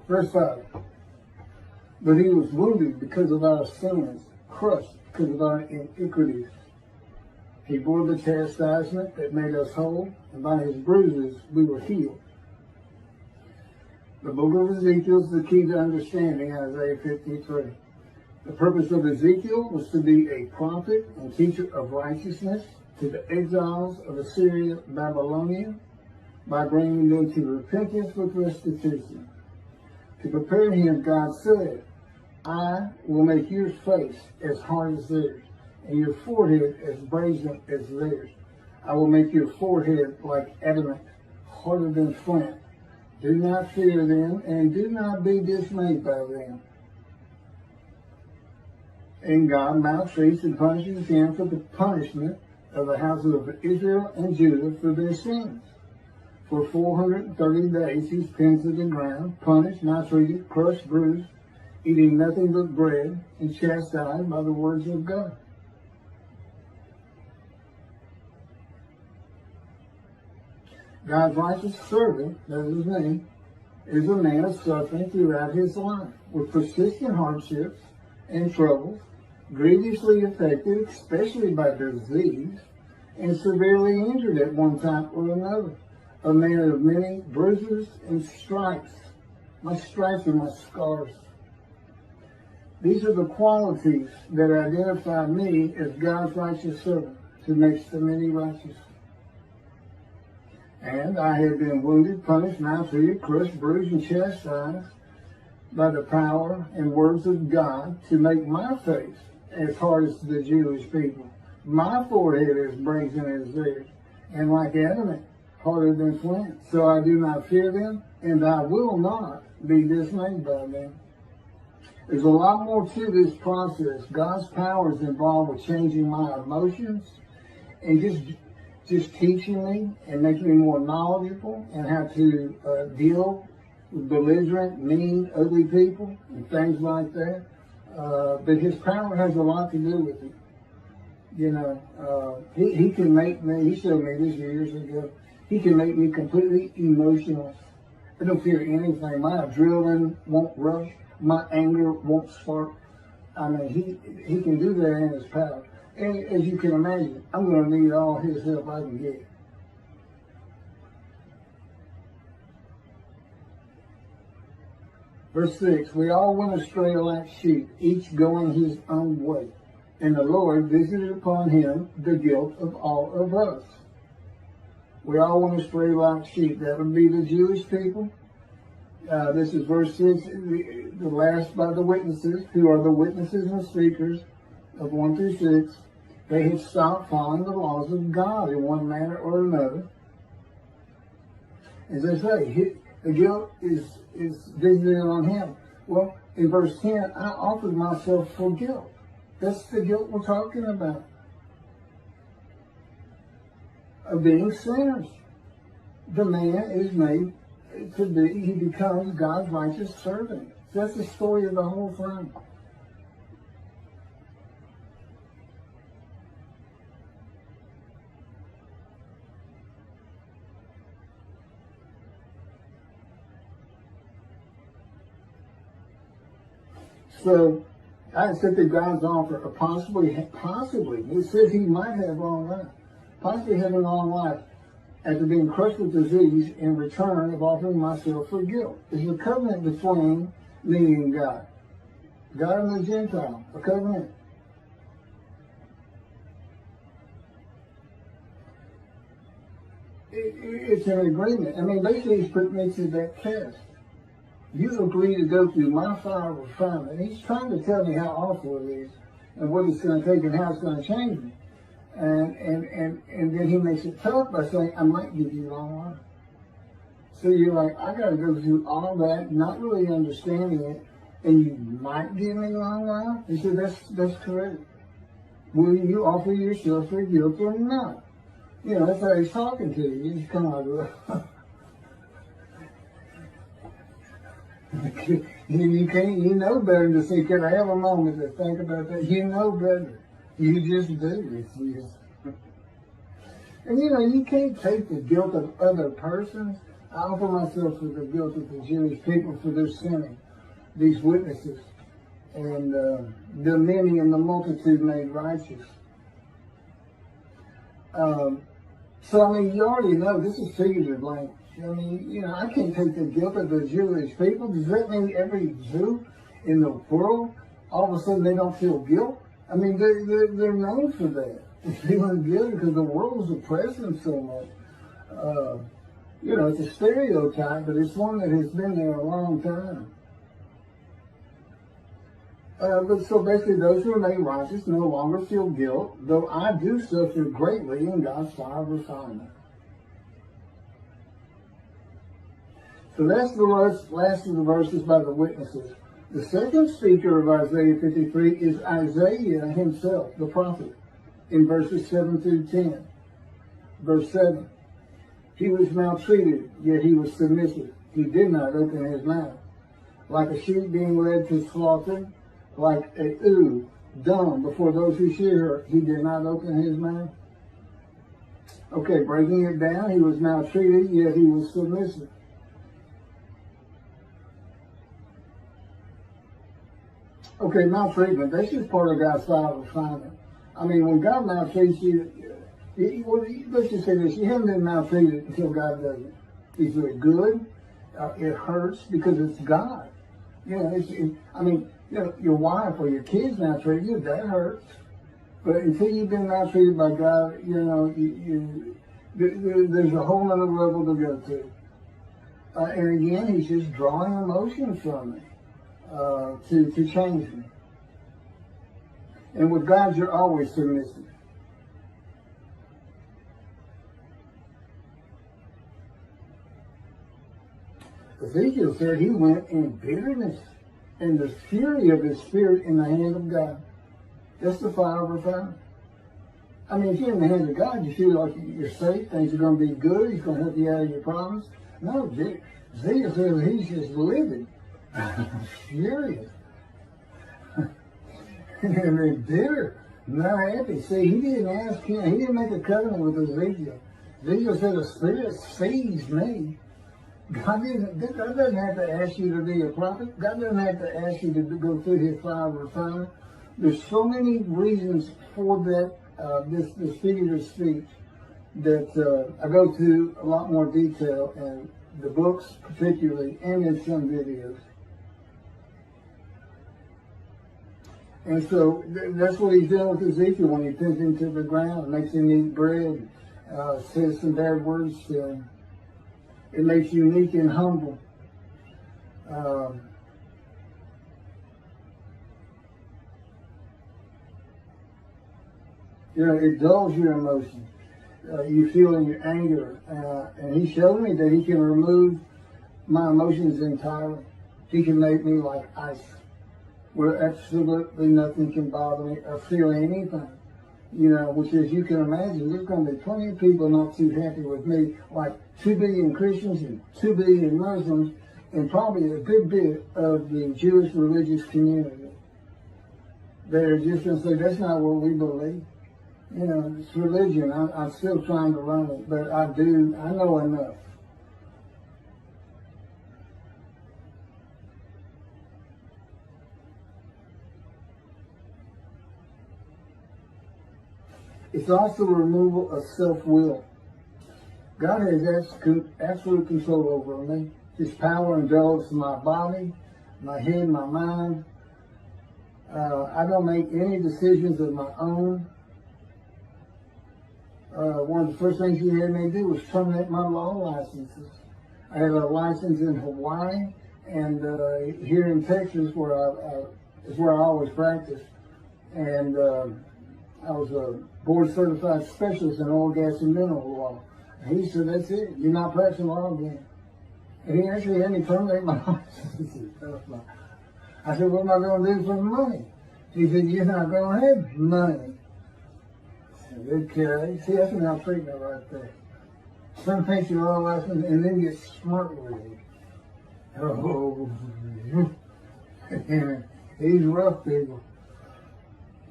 Verse 5. But he was wounded because of our sins, crushed because of our iniquities. He bore the chastisement that made us whole, and by his bruises we were healed. The book of Ezekiel is the key to understanding Isaiah 53. The purpose of Ezekiel was to be a prophet and teacher of righteousness to the exiles of Assyria, Babylonia, by bringing them to repentance with restitution. To prepare him, God said, I will make your face as hard as theirs, and your forehead as brazen as theirs. I will make your forehead like adamant, harder than flint. Do not fear them, and do not be dismayed by them. And God maltreats and punishes him for the punishment of the houses of Israel and Judah for their sins. For 430 days he's pinned to the ground, punished, maltreated, crushed, bruised, eating nothing but bread, and chastised by the words of God. God's righteous servant, that is me, is a man of suffering throughout his life, with persistent hardships and troubles, grievously affected, especially by disease, and severely injured at one time or another. A man of many bruises and stripes. My stripes are my scars. These are the qualities that identify me as God's righteous servant, who makes the many righteous. And I have been wounded, punished, maltreated, crushed, bruised, and chastised by the power and words of God to make my face as hard as the Jewish people. My forehead as brazen as theirs, and like adamant, harder than flint. So I do not fear them, and I will not be dismayed by them. There's a lot more to this process. God's power is involved with changing my emotions and just teaching me and making me more knowledgeable and how to deal with belligerent, mean, ugly people and things like that. But his power has a lot to do with it. You know, he can make me, he showed me this years ago, he can make me completely emotional. I don't fear anything. My adrenaline won't rush. My anger won't spark. I mean, he can do that in his power. And as you can imagine, I'm going to need all his help I can get. Verse 6, we all went astray like sheep, each going his own way. And the Lord visited upon him the guilt of all of us. We all went astray like sheep. That would be the Jewish people. This is verse 6, the last by the witnesses, who are the witnesses and speakers of 1 through 6. They had stopped following the laws of God in one manner or another. As I say, the guilt is visited on him. Well, in verse 10, I offered myself for guilt. That's the guilt we're talking about. Of being sinners. The man is made to be, he becomes God's righteous servant. That's the story of the whole thing. So, I accepted God's offer of possibly, it says he might have long life, possibly having a long life after being crushed with disease in return of offering myself for guilt. It's a covenant between me and God. God and the Gentile, a covenant. It's an agreement. I mean, basically he's putting me to that test. You agree to go through my fire of refinement. He's trying to tell me how awful it is and what it's going to take and how it's going to change me. And then he makes it tough by saying, I might give you long life. So you're like, I got to go through all that, not really understanding it, and you might give me long life? He said, that's correct. Will you offer yourself for guilt or not? You know, that's how he's talking to you. He's kind of like, you know better than to say, can I have a moment to think about that? You know better. You just do. And you know, you can't take the guilt of other persons. I offer myself for the guilt of the Jewish people for their sinning, these witnesses, and the many and the multitude made righteous. So, I mean, you already know this is figurative language. I mean, you know, I can't take the guilt of the Jewish people. Does that mean every Jew in the world, all of a sudden they don't feel guilt? I mean, they're known for that. Feeling guilty because the world is oppressing them so much. You know, it's a stereotype, but it's one that has been there a long time. But so basically, those who remain righteous no longer feel guilt, though I do suffer greatly in God's fire of refinement. So that's the last of the verses by the witnesses. The second speaker of Isaiah 53 is Isaiah himself, the prophet, in verses 7 through 10. Verse 7, he was maltreated, yet he was submissive. He did not open his mouth. Like a sheep being led to slaughter, like a ewe dumb before those who shear her, he did not open his mouth. Okay, breaking it down, he was maltreated, yet he was submissive. Okay, maltreatment, that's just part of God's style of refinement. I mean, when God maltreats you, let's just say this, you haven't been maltreated until God does it. Is it good? It hurts because it's God. You know, I mean, you know, your wife or your kids maltreat you, that hurts. But until you've been maltreated by God, you know, there's a whole other level to go to. And again, he's just drawing emotion from me to change me. And with God, you're always submissive. Ezekiel said he went in bitterness and the fury of his spirit in the hand of God. That's the fire of refinement. I mean, if you're in the hands of God, you feel like you're safe, things are going to be good, he's going to help you out of your problems. No, Ezekiel says he's just livid, furious, and bitter, not happy. See, he didn't ask him, he didn't make a covenant with Ezekiel. Ezekiel said, the Spirit seized me. God doesn't have to ask you to be a prophet. God doesn't have to ask you to go through his fire of refinement. There's so many reasons for that, this figurative speech that I go to a lot more detail in the books particularly and in some videos. And so that's what he's doing with Ezekiel when he pins him to the ground, makes him eat bread, says some bad words to him. It makes you meek and humble. You know, it dulls your emotions. You feel in your anger. And he showed me that he can remove my emotions entirely. He can make me like ice, where absolutely nothing can bother me or feel anything. You know, which as you can imagine, there's going to be plenty of people not too happy with me, like 2 billion Christians and 2 billion Muslims, and probably a good bit of the Jewish religious community. They're just going to say, that's not what we believe. You know, it's religion. I'm still trying to learn it, but I know enough. It's also the removal of self-will. God has absolute control over me. His power envelops my body, my head, my mind. I don't make any decisions of my own. One of the first things he had me do was terminate my law licenses. I have a license in Hawaii and here in Texas, where is where I always practice. And I was a board certified specialist in oil, gas, and mineral law. And he said, that's it. You're not practicing law again. And he actually had me terminate my license. I said, what am I going to do for the money? He said, you're not going to have money. I said, okay. See, that's an maltreatment right there. Some takes your law license and then get smart with it. Oh, he's rough, people.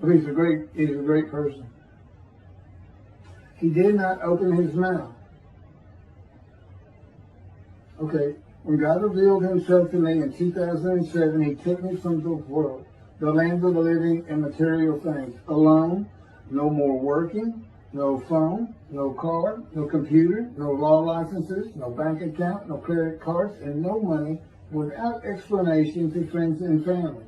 But he's a great person. He did not open his mouth. Okay, when God revealed himself to me in 2007, he took me from the world, the land of the living and material things, alone, no more working, no phone, no car, no computer, no law licenses, no bank account, no credit cards, and no money without explanation to friends and family.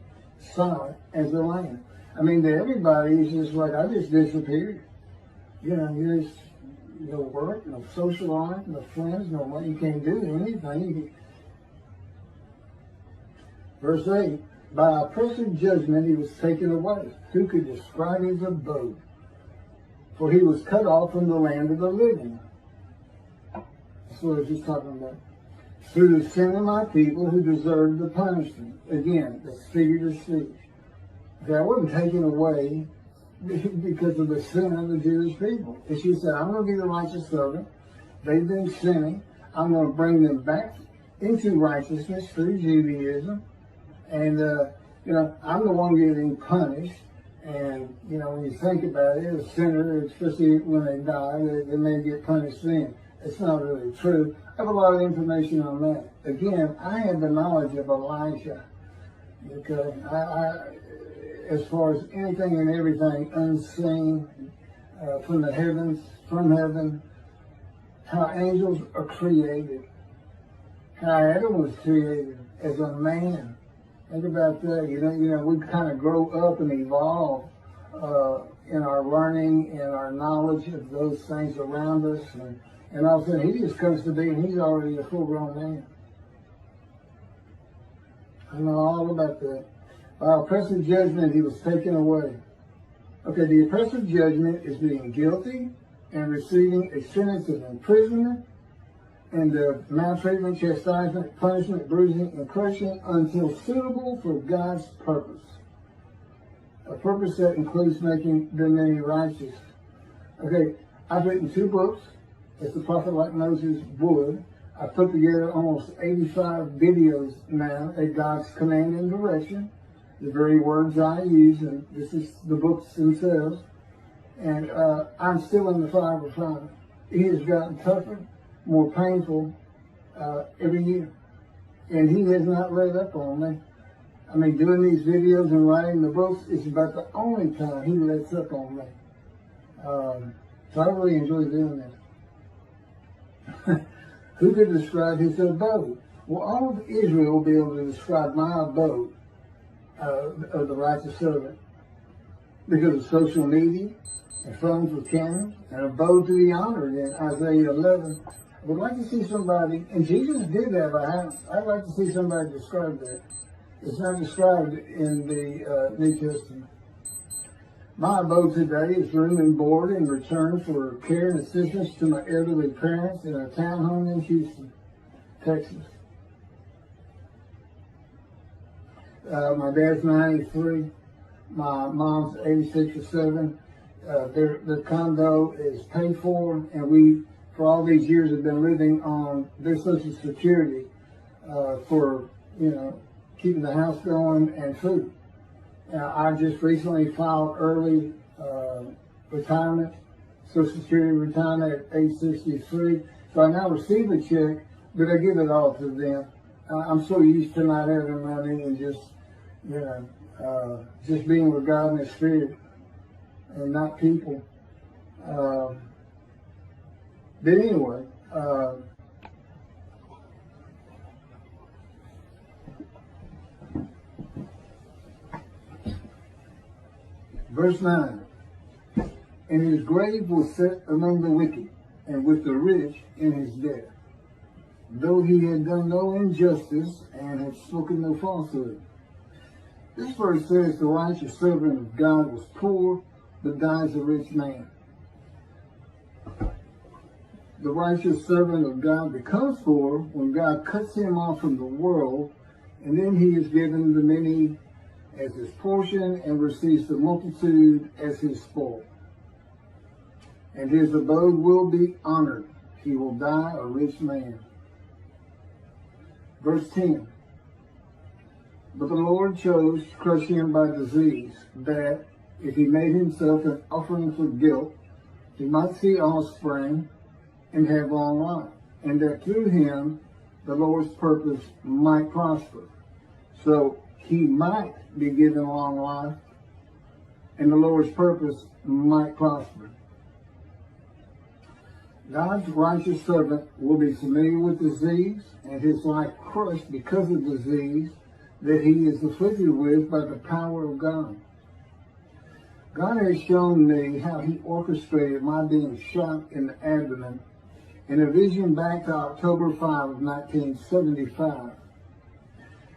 Silent as the lamb. I mean, to everybody, it's just like, I just disappeared. You know, there's no work, no social life, no friends, no money. You can't do anything. Verse 8, by oppressive judgment he was taken away. Who could describe his abode? For he was cut off from the land of the living. That's what I was just talking about. Through the sin of my people who deserved the punishment. Again, that's figure of speech. That wasn't taken away because of the sin of the Jewish people. And she said, I'm going to be the righteous servant. They've been sinning. I'm going to bring them back into righteousness through Judaism. And, you know, I'm the one getting punished. And, you know, when you think about it, a sinner, especially when they die, they may get punished then. It's not really true. I have a lot of information on that. Again, I have the knowledge of Elijah. Okay, as far as anything and everything unseen from the heavens, from heaven, how angels are created, how Adam was created as a man. Think about that. You know, we kind of grow up and evolve in our learning and our knowledge of those things around us, and all of a sudden he just comes to be and he's already a full-grown man. I know all about that. By oppressive judgment, he was taken away. Okay, the oppressive judgment is being guilty and receiving a sentence of imprisonment and maltreatment, chastisement, punishment, bruising, and crushing until suitable for God's purpose. A purpose that includes making the many righteous. Okay, I've written 2 books, as the prophet like Moses would. I put together almost 85 videos now at God's command and direction. The very words I use, and this is the books themselves. And I'm still in the fire of refinement. It has gotten tougher, more painful every year. And he has not let up on me. I mean, doing these videos and writing the books is about the only time he lets up on me. So I really enjoy doing that. Who could describe his abode? Well, all of Israel will be able to describe my abode of the righteous servant because of social media and phones with cameras and abode to be honored in Isaiah 11. I would like to see somebody, and Jesus did have a house. I'd like to see somebody describe that. It's not described in the New Testament. My abode today is room and board in return for care and assistance to my elderly parents in a townhome in Houston, Texas. My dad's 93. My mom's 86 or 7. Their condo is paid for, and we, for all these years, have been living on their Social Security for, you know, keeping the house going and food. I just recently filed early retirement, Social Security retirement at age 63. So I now receive a check, but I give it all to them. I'm so used to not having money and just, you know, just being with God in the Spirit and not people. But anyway, verse 9, and his grave was set among the wicked, and with the rich in his death, though he had done no injustice and had spoken no falsehood. This verse says the righteous servant of God was poor, but dies a rich man. The righteous servant of God becomes poor when God cuts him off from the world, and then he is given the many as his portion and receives the multitude as his spoil. And his abode will be honored. He will die a rich man. Verse 10. But the Lord chose to crush him by disease, that if he made himself an offering for guilt, he might see offspring and have long life, and that through him the Lord's purpose might prosper. So he might be given long life, and the Lord's purpose might prosper. God's righteous servant will be familiar with disease and his life crushed because of disease that he is afflicted with by the power of God. God has shown me how he orchestrated my being shot in the abdomen in a vision back to October 5 of 1975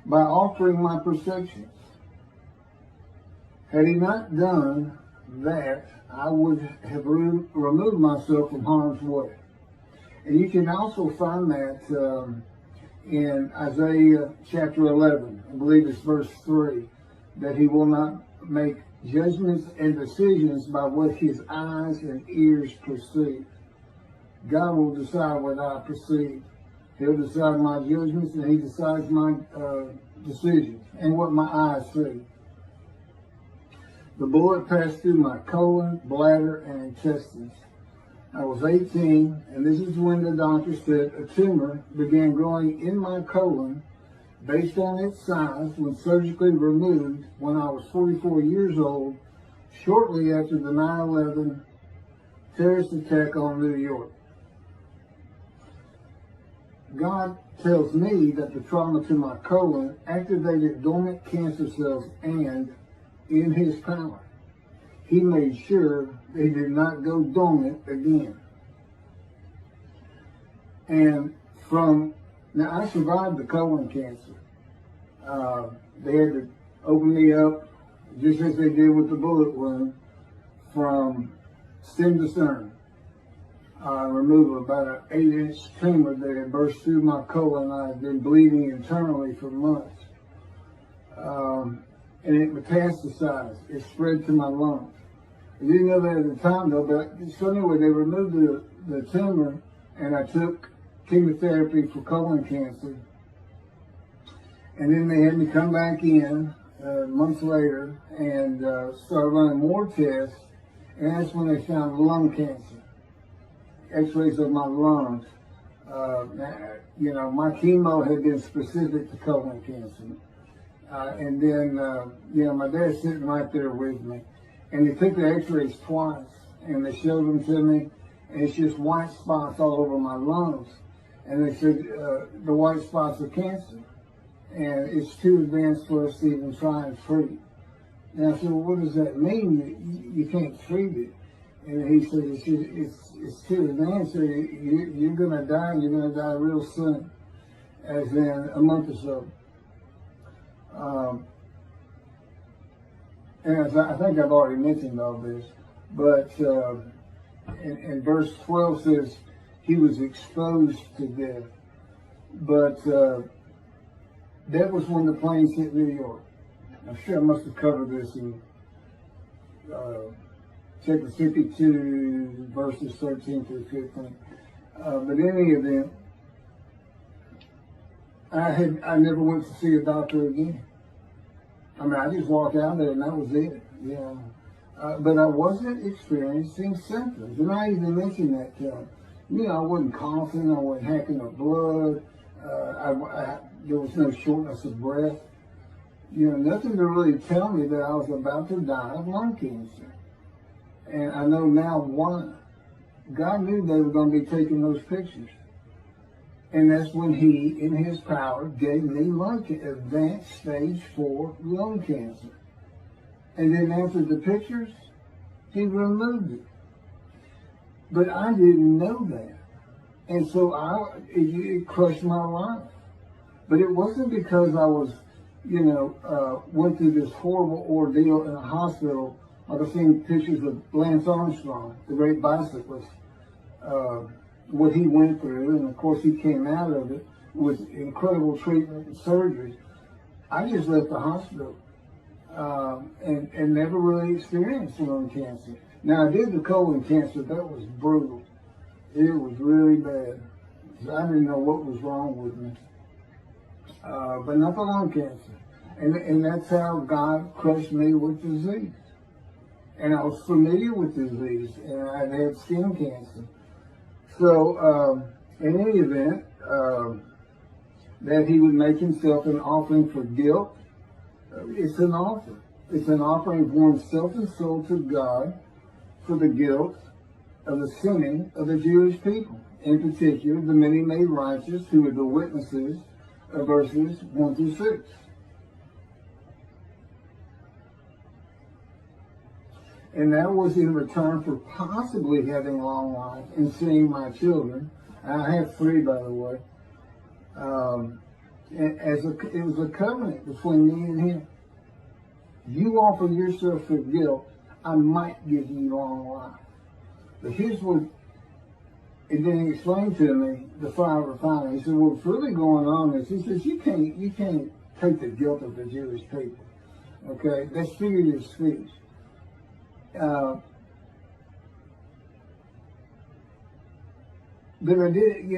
by altering my perceptions. Had he not done that, I would have removed myself from harm's way. And you can also find that in Isaiah chapter 11, I believe it's verse 3, that he will not make judgments and decisions by what his eyes and ears perceive. God will decide what I perceive. He'll decide my judgments, and he decides my decisions and what my eyes see. The bullet passed through my colon, bladder, and intestines. I was 18, and this is when the doctor said a tumor began growing in my colon based on its size when surgically removed when I was 44 years old, shortly after the 9/11 terrorist attack on New York. God tells me that the trauma to my colon activated dormant cancer cells, and in his power, he made sure they did not go dormant again. And now I survived the colon cancer. They had to open me up, just as they did with the bullet wound, from stem to stern. Remove about an 8-inch tumor that had burst through my colon. I had been bleeding internally for months. And it metastasized. It spread to my lungs. I didn't know that at the time though, but so anyway, they removed the tumor, and I took chemotherapy for colon cancer. And then they had me come back in months later and start running more tests, and that's when they found lung cancer. X-rays of my lungs. My chemo had been specific to colon cancer. And then, my dad's sitting right there with me. And they took the x-rays twice, and they showed them to me, and it's just white spots all over my lungs. And they said, the white spots are cancer, and it's too advanced for us to even try and treat. And I said, well, what does that mean? You can't treat it. And he said, it's too advanced, so you're going to die, and you're going to die real soon, as in a month or so. And as I think I've already mentioned all this, but in verse 12 says he was exposed to death. But that was when the planes hit New York. I'm sure I must have covered this in chapter 52, verses 13 through 15. But in any event, I never went to see a doctor again. I mean, I just walked out there and that was it. But I wasn't experiencing symptoms. And I even mentioned that to him. I wasn't coughing, I wasn't hacking up blood, there was no shortness of breath. Nothing to really tell me that I was about to die of lung cancer. And I know now why. God knew they were going to be taking those pictures. And that's when he, in his power, gave me advanced stage 4 lung cancer. And then after the pictures, he removed it. But I didn't know that. And so it crushed my life. But it wasn't because I was, went through this horrible ordeal in a hospital. I've seen pictures of Lance Armstrong, the great bicyclist, what he went through, and of course he came out of it with incredible treatment and surgery. I just left the hospital and never really experienced lung cancer. Now I did the colon cancer. That was brutal. It was really bad. I didn't know what was wrong with me, but not the lung cancer. And that's how God crushed me with disease. And I was familiar with disease, and I'd had skin cancer. So, in any event, that he would make himself an offering for guilt, it's an offering. It's an offering of one's self and soul to God for the guilt of the sinning of the Jewish people, in particular the many made righteous who were the witnesses of verses 1 through 6. And that was in return for possibly having long life and seeing my children. I have 3, by the way. It was a covenant between me and him. You offer yourself for guilt, I might give you long life. But here's what, and then he explained to me the fire refinement. He said, what's really going on is, he says, you can't take the guilt of the Jewish people. Okay, that's figurative speech. But I did,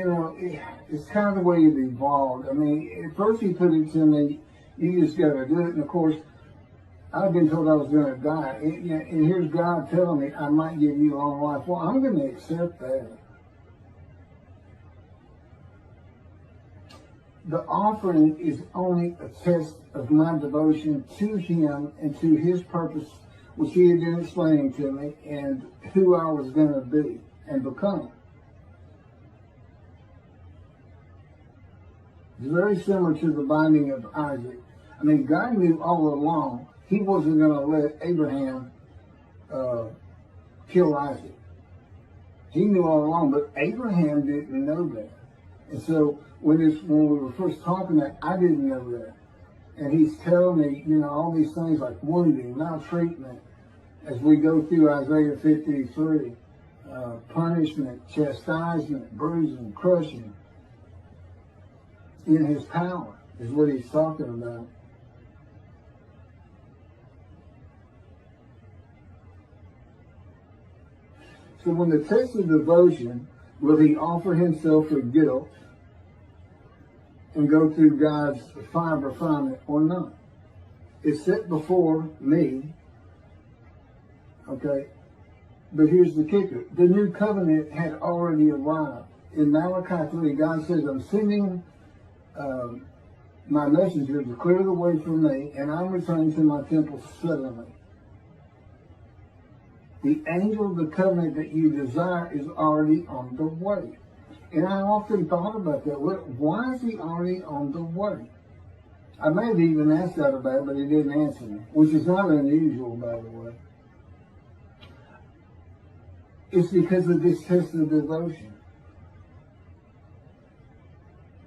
it's kind of the way it evolved. I mean, at first he put it to me, you just got to do it. And of course, I've been told I was going to die. And here's God telling me, I might give you long life. Well, I'm going to accept that. The offering is only a test of my devotion to him and to his purpose, which he had been explaining to me, and who I was going to be and become. It's very similar to the binding of Isaac. I mean, God knew all along he wasn't going to let Abraham kill Isaac. He knew all along, but Abraham didn't know that. And so when we were first talking, I didn't know that. And he's telling me, all these things like wounding, maltreatment, as we go through Isaiah 53, punishment, chastisement, bruising, crushing, in his power is what he's talking about. So when the test of devotion, will he offer himself for guilt and go through God's fire refinement or not? It's set before me, okay? But here's the kicker. The new covenant had already arrived. In Malachi 3, God says, I'm sending my messenger to clear the way for me, and I'm returning to my temple suddenly. The angel of the covenant that you desire is already on the way. And I often thought about that. Why is he already on the way? I may have even asked that about it, but he didn't answer me, which is not unusual, by the way. It's because of this test of devotion.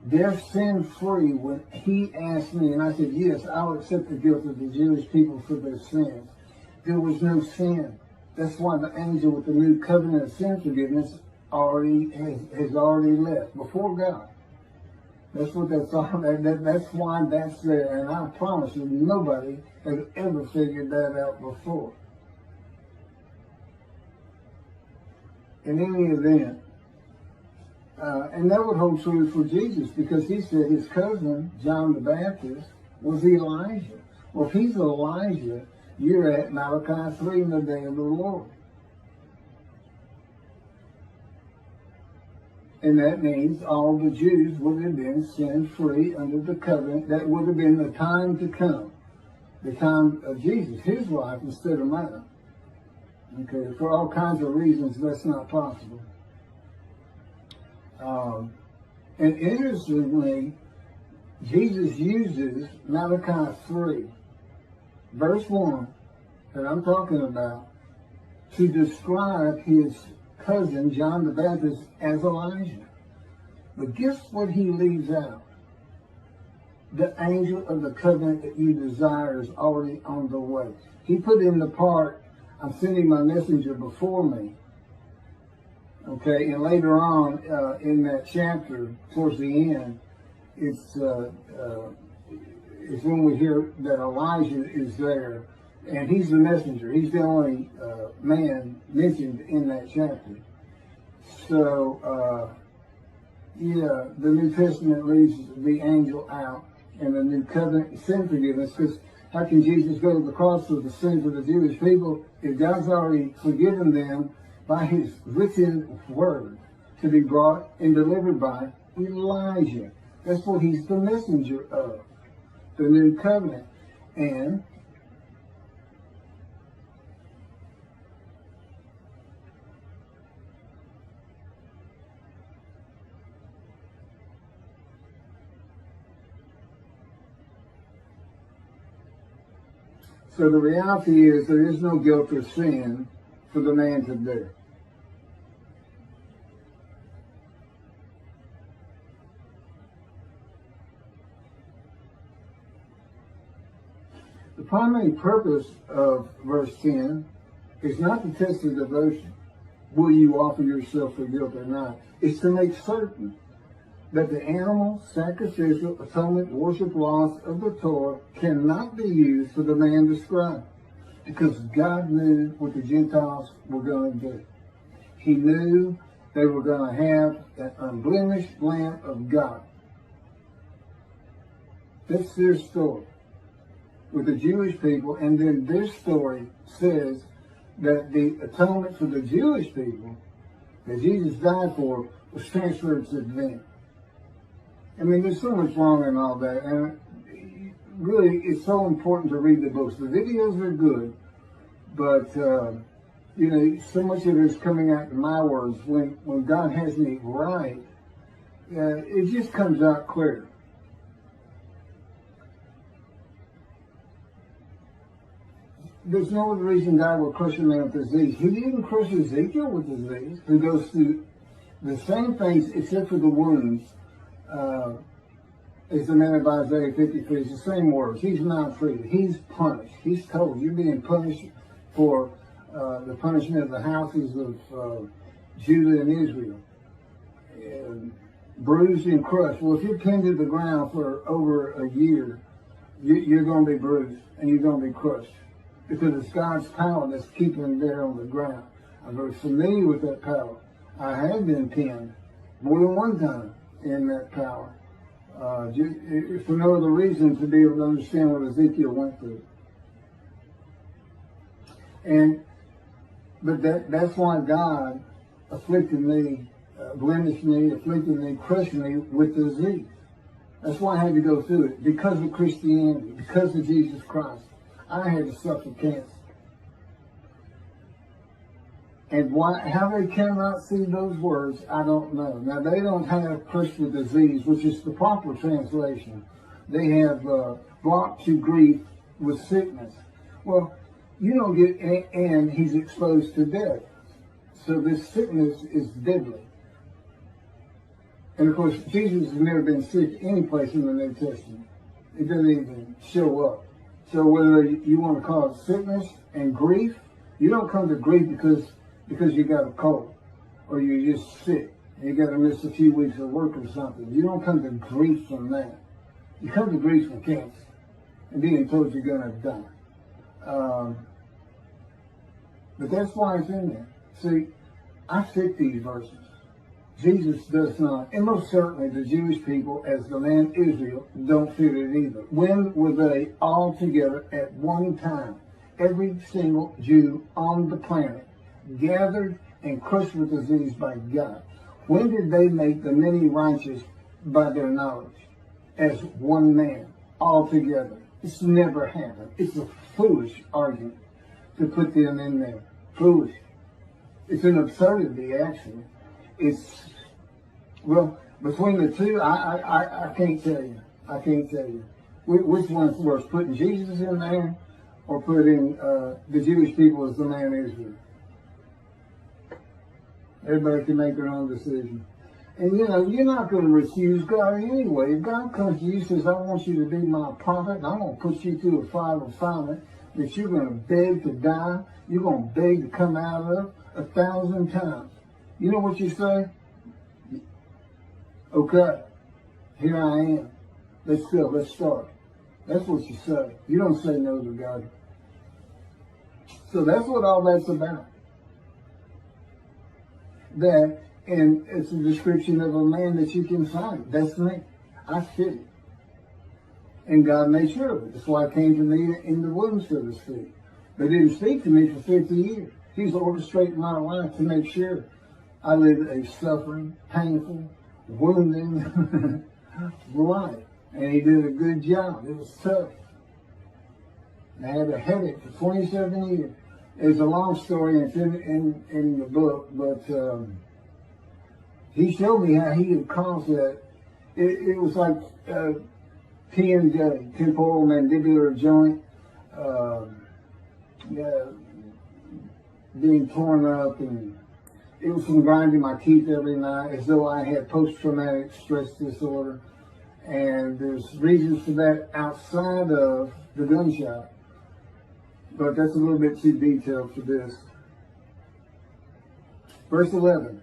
They're sin-free when he asked me, and I said, yes, I'll accept the guilt of the Jewish people for their sins. There was no sin. That's why the angel with the new covenant of sin forgiveness has already left before God. That's what that's all. That's why that's there. And I promise you, nobody has ever figured that out before. In any event, and that would hold true for Jesus, because he said his cousin, John the Baptist, was Elijah. Well, if he's Elijah, you're at Malachi 3 in the day of the Lord. And that means all the Jews would have been sin-free under the covenant. That would have been the time to come. The time of Jesus, his life instead of mine. Okay, for all kinds of reasons, that's not possible. And interestingly, Jesus uses Malachi 3, verse 1, that I'm talking about, to describe his cousin, John the Baptist, as Elijah. But guess what he leaves out? The angel of the covenant that you desire is already on the way. He put in the part, I'm sending my messenger before me. Okay, and later on in that chapter, towards the end, it's when we hear that Elijah is there, and he's the messenger. He's the only man mentioned in that chapter. So, yeah, the New Testament leaves the angel out, and the new covenant sin forgiveness, because how can Jesus go to the cross for the sins of the Jewish people if God's already forgiven them by his written word to be brought and delivered by Elijah? That's what he's the messenger of, the new covenant. And So the reality is there is no guilt or sin for the man to bear. The primary purpose of verse 10 is not to test the devotion. Will you offer yourself for guilt or not? It's to make certain that the animal, sacrificial, atonement, worship laws of the Torah cannot be used for the man described. Because God knew what the Gentiles were going to do. He knew they were going to have that unblemished Lamb of God. That's their story with the Jewish people, and then this story says that the atonement for the Jewish people that Jesus died for was transferred to them. I mean, there's so much wrong in all that, and really, it's so important to read the books. The videos are good, but you know, so much of it is coming out in my words. When God has me right, it just comes out clear. There's no other reason God will crush a man with disease. He didn't crush Ezekiel with disease, who goes through the same things except for the wounds. As the man of Isaiah 53, it's the same words. He's not treated. He's punished. He's told, you're being punished for the punishment of the houses of Judah and Israel. And bruised and crushed. Well, if you're pinned to the ground for over a year, you're going to be bruised and you're going to be crushed. Because it's God's power that's keeping them there on the ground. I'm very familiar with that power. I have been pinned more than one time in that power. Just for no other reason to be able to understand what Ezekiel went through. But that's why God afflicted me, blemished me, afflicted me, crushed me with disease. That's why I had to go through it. Because of Christianity, because of Jesus Christ, I had to suffer cancer. And how they cannot see those words, I don't know. Now, they don't have crushed with disease, which is the proper translation. They have brought to grief with sickness. Well, you don't get, and he's exposed to death. So this sickness is deadly. And of course, Jesus has never been sick any place in the New Testament. It doesn't even show up. So whether you want to call it sickness and grief, you don't come to grief because you got a cold or you're just sick and you got to miss a few weeks of work or something. You don't come to grief from that. You come to grief from cancer and being told you're going to die. But that's why it's in there. See, I fit these verses. Jesus does not, and most certainly the Jewish people, as the land Israel, don't fit it either. When were they all together at one time? Every single Jew on the planet gathered and crushed with disease by God. When did they make the many righteous by their knowledge? As one man, all together. It's never happened. It's a foolish argument to put them in there. Foolish. It's an absurdity, actually. It's, well, between the two, I can't tell you. I can't tell you. Which one's worse, putting Jesus in there or putting the Jewish people as the man Israel? Everybody can make their own decision. And you know, you're not going to refuse God anyway. If God comes to you and says, I want you to be my prophet, and I'm going to put you through a fire of refinement that you're going to beg to die, you're going to beg to come out of 1,000 times. You know what you say? Okay, here I am. Let's go, let's start. That's what you say. You don't say no to God. So that's what all that's about. That, and it's a description of a man that you can find. That's me. I fit it. And God made sure of it. That's why I came to me in the womb, so to speak. But He didn't speak to me for 50 years. He's orchestrating my life to make sure I live a suffering, painful, wounding life. And He did a good job. It was tough. I had a headache for 27 years. It's a long story, and it's in the book, but He showed me how He had caused that. It was like TMJ, temporal mandibular joint being torn up, and it was from grinding my teeth every night as though I had post-traumatic stress disorder. And there's reasons for that outside of the gunshot. But that's a little bit too detailed for this. Verse 11.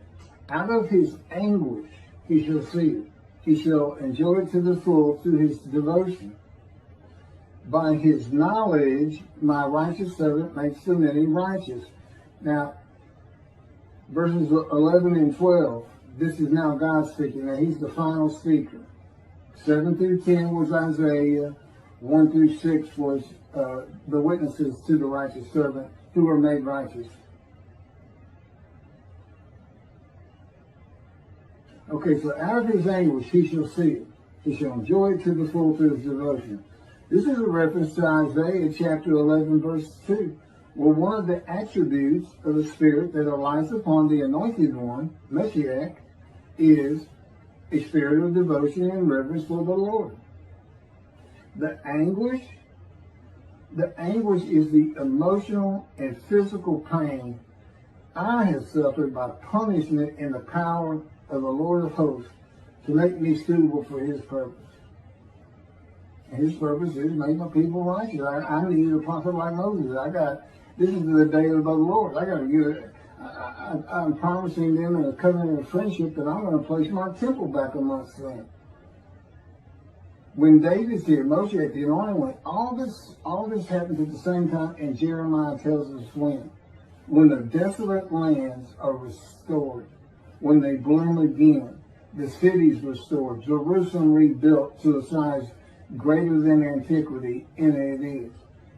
Out of his anguish he shall see it. He shall enjoy it to the full through his devotion. By his knowledge, my righteous servant makes the many righteous. Now, verses 11 and 12, this is now God speaking. Now, he's the final speaker. 7 through 10 was Isaiah. 1 through 6 was the witnesses to the righteous servant who were made righteous. Okay, so out of his anguish he shall see it. He shall enjoy it to the full through his devotion. This is a reference to Isaiah chapter 11, verse 2. Well, one of the attributes of the Spirit that alights upon the anointed one, Moshiach, is a spirit of devotion and reverence for the Lord. The anguish is the emotional and physical pain I have suffered by punishment in the power of the Lord of hosts to make me suitable for his purpose. And his purpose is make my people righteous. I need a prophet like Moses. This is the day of the Lord. I got to get it. I'm promising them in a covenant of friendship that I'm going to place my temple back amongst them. When David's here, Moshiach, the anointed one, all this happens at the same time, and Jeremiah tells us when the desolate lands are restored, when they bloom again, the cities restored, Jerusalem rebuilt to a size greater than antiquity, and it is.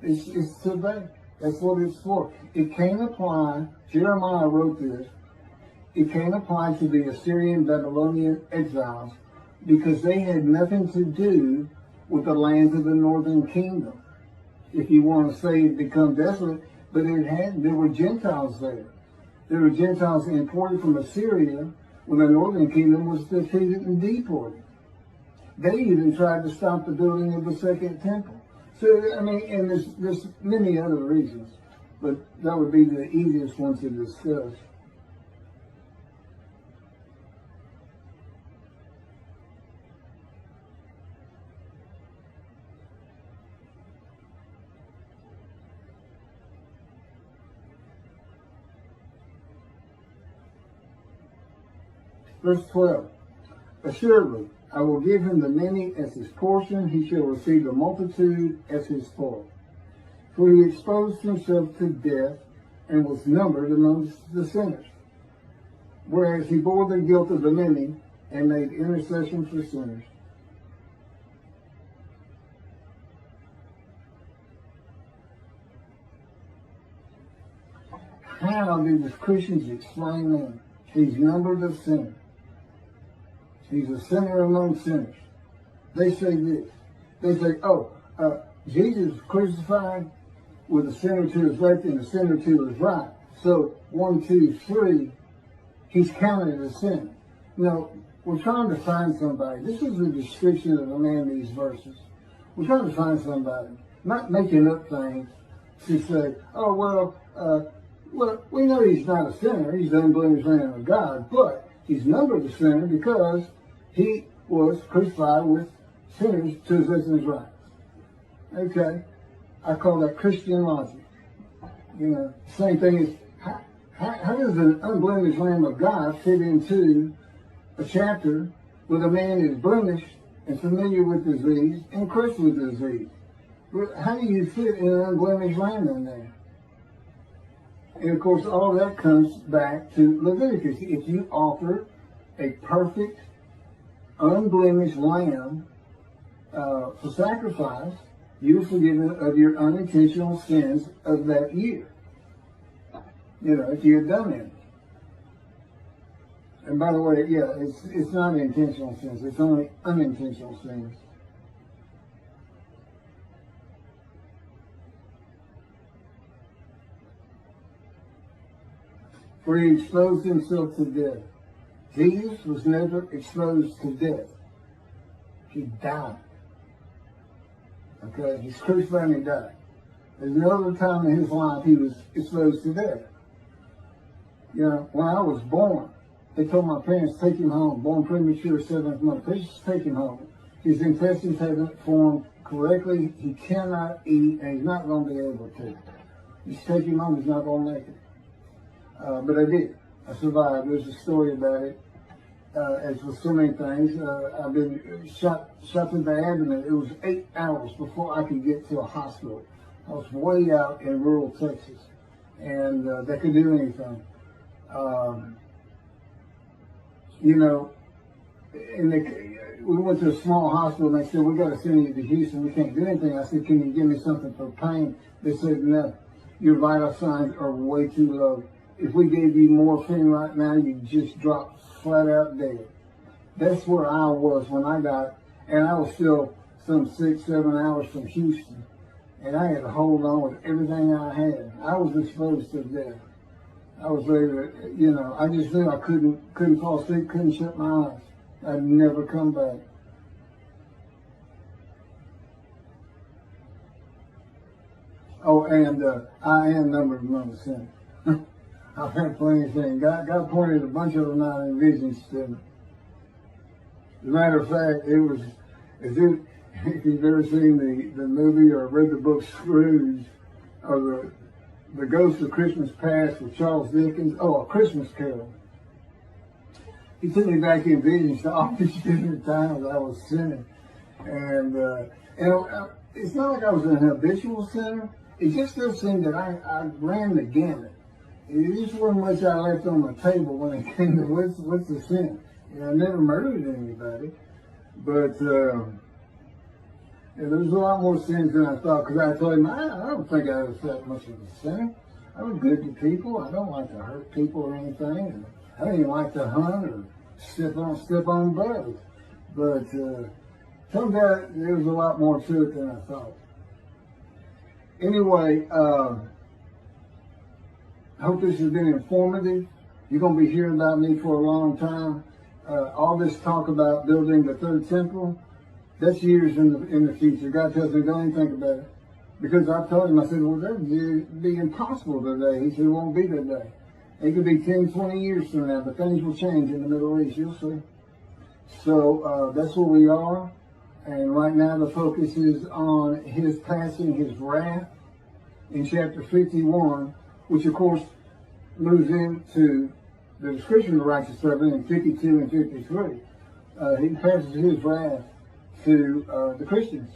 It's today. That's what it's for. It can't apply, Jeremiah wrote this, it can't apply to the Assyrian Babylonian exiles because they had nothing to do with the lands of the northern kingdom. If you want to say it become desolate, but there were Gentiles there. There were Gentiles imported from Assyria when the northern kingdom was defeated and deported. They even tried to stop the building of the second temple. So, I mean, and there's many other reasons, but that would be the easiest one to discuss. Verse 12. Assuredly, I will give him the many as his portion. He shall receive the multitude as his spoil. For he exposed himself to death and was numbered amongst the sinners. Whereas he bore the guilt of the many and made intercession for sinners. How do the Christians explain that? He's numbered as sinners. He's a sinner among sinners. They say this. They say, Jesus was crucified with a sinner to his left and a sinner to his right. So 1, 2, 3, he's counted as sin. No, we're trying to find somebody. This is the description of a man in these verses. We're trying to find somebody, not making up things to say, well, we know he's not a sinner. He's the unblemished Lamb of God, but he's numbered a sinner because he was crucified with sinners to his left and his right. Okay, I call that Christian logic. You know, same thing is, how does an unblemished Lamb of God fit into a chapter where the man is blemished and familiar with disease and crushed with disease? How do you fit an unblemished lamb in there? And of course, all that comes back to Leviticus. If you offer a perfect, unblemished lamb for sacrifice, you're forgiven of your unintentional sins of that year. You know, if you had done it. And by the way, yeah, it's not intentional sins. It's only unintentional sins. For he exposed himself to death. Jesus was never exposed to death. He died. Okay, he's crucified and he died. There's another time in his life he was exposed to death. You know, when I was born, they told my parents, take him home. Born premature, 7th month. Please just take him home. His intestines haven't formed correctly. He cannot eat, and he's not going to be able to. Just take him home. He's not going to make it. But I did. I survived. There's a story about it. As with so many things, I've been shot in the abdomen. It was 8 hours before I could get to a hospital. I was way out in rural Texas, and they could do anything. You know, and we went to a small hospital, and they said, we got to send you to Houston. We can't do anything. I said, can you give me something for pain? They said, no, your vital signs are way too low. If we gave you morphine right now, you'd just drop flat out dead. That's where I was when I got, and I was still some 6-7 hours from Houston. And I had to hold on with everything I had. I was exposed to death. I was ready to, you know, I just knew I couldn't fall asleep, couldn't shut my eyes. I'd never come back. Oh, and I am numbered among the sinners. I've had plenty of things. God pointed a bunch of them out in visions to me. As a matter of fact, it was, if you've ever seen the movie or read the book Scrooge, or the Ghost of Christmas Past with Charles Dickens, A Christmas Carol. He took me back in visions to all these different times I was sinning. And it's not like I was an habitual sinner. It just does seem that I ran the gamut. It just wasn't much I left on the table when it came to what's the sin. You know, I never murdered anybody, but there was a lot more sins than I thought, because I told him, I don't think I was that much of a sinner. I was good to people. I don't like to hurt people or anything. And I didn't even like to hunt or step on bugs. But turns out there was a lot more to it than I thought. Anyway, I hope this has been informative. You're going to be hearing about me for a long time. All this talk about building the third temple, that's years in the future. God tells me, don't even think about it. Because I told him, I said, well, that would be impossible today. He said, it won't be today. It could be 10, 20 years from now, but things will change in the Middle East, you'll see. So that's where we are. And right now the focus is on his passing his wrath in chapter 51, which of course moves into the description of the righteous servant in 52 and 53. He passes his wrath to the Christians.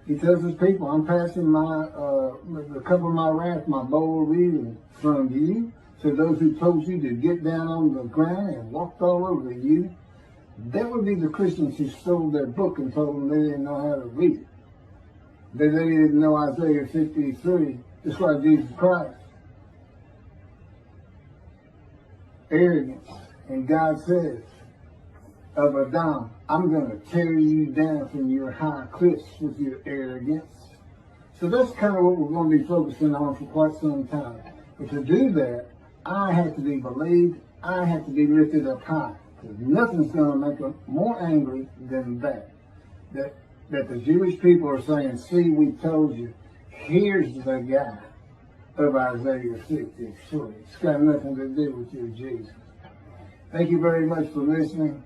He tells his people, I'm passing the cup of my wrath, my bowl of evil, from you to those who told you to get down on the ground and walked all over you. That would be the Christians who stole their book and told them they didn't know how to read it. That they didn't know Isaiah 53 described Jesus Christ. Arrogance. And God says of Adam, I'm going to tear you down from your high cliffs with your arrogance. So that's kind of what we're going to be focusing on for quite some time. But to do that, I have to be believed. I have to be lifted up high. Because nothing's going to make them more angry than that. That the Jewish people are saying, see, we told you. Here's the guy of Isaiah 63. It's got nothing to do with you, Jesus. Thank you very much for listening.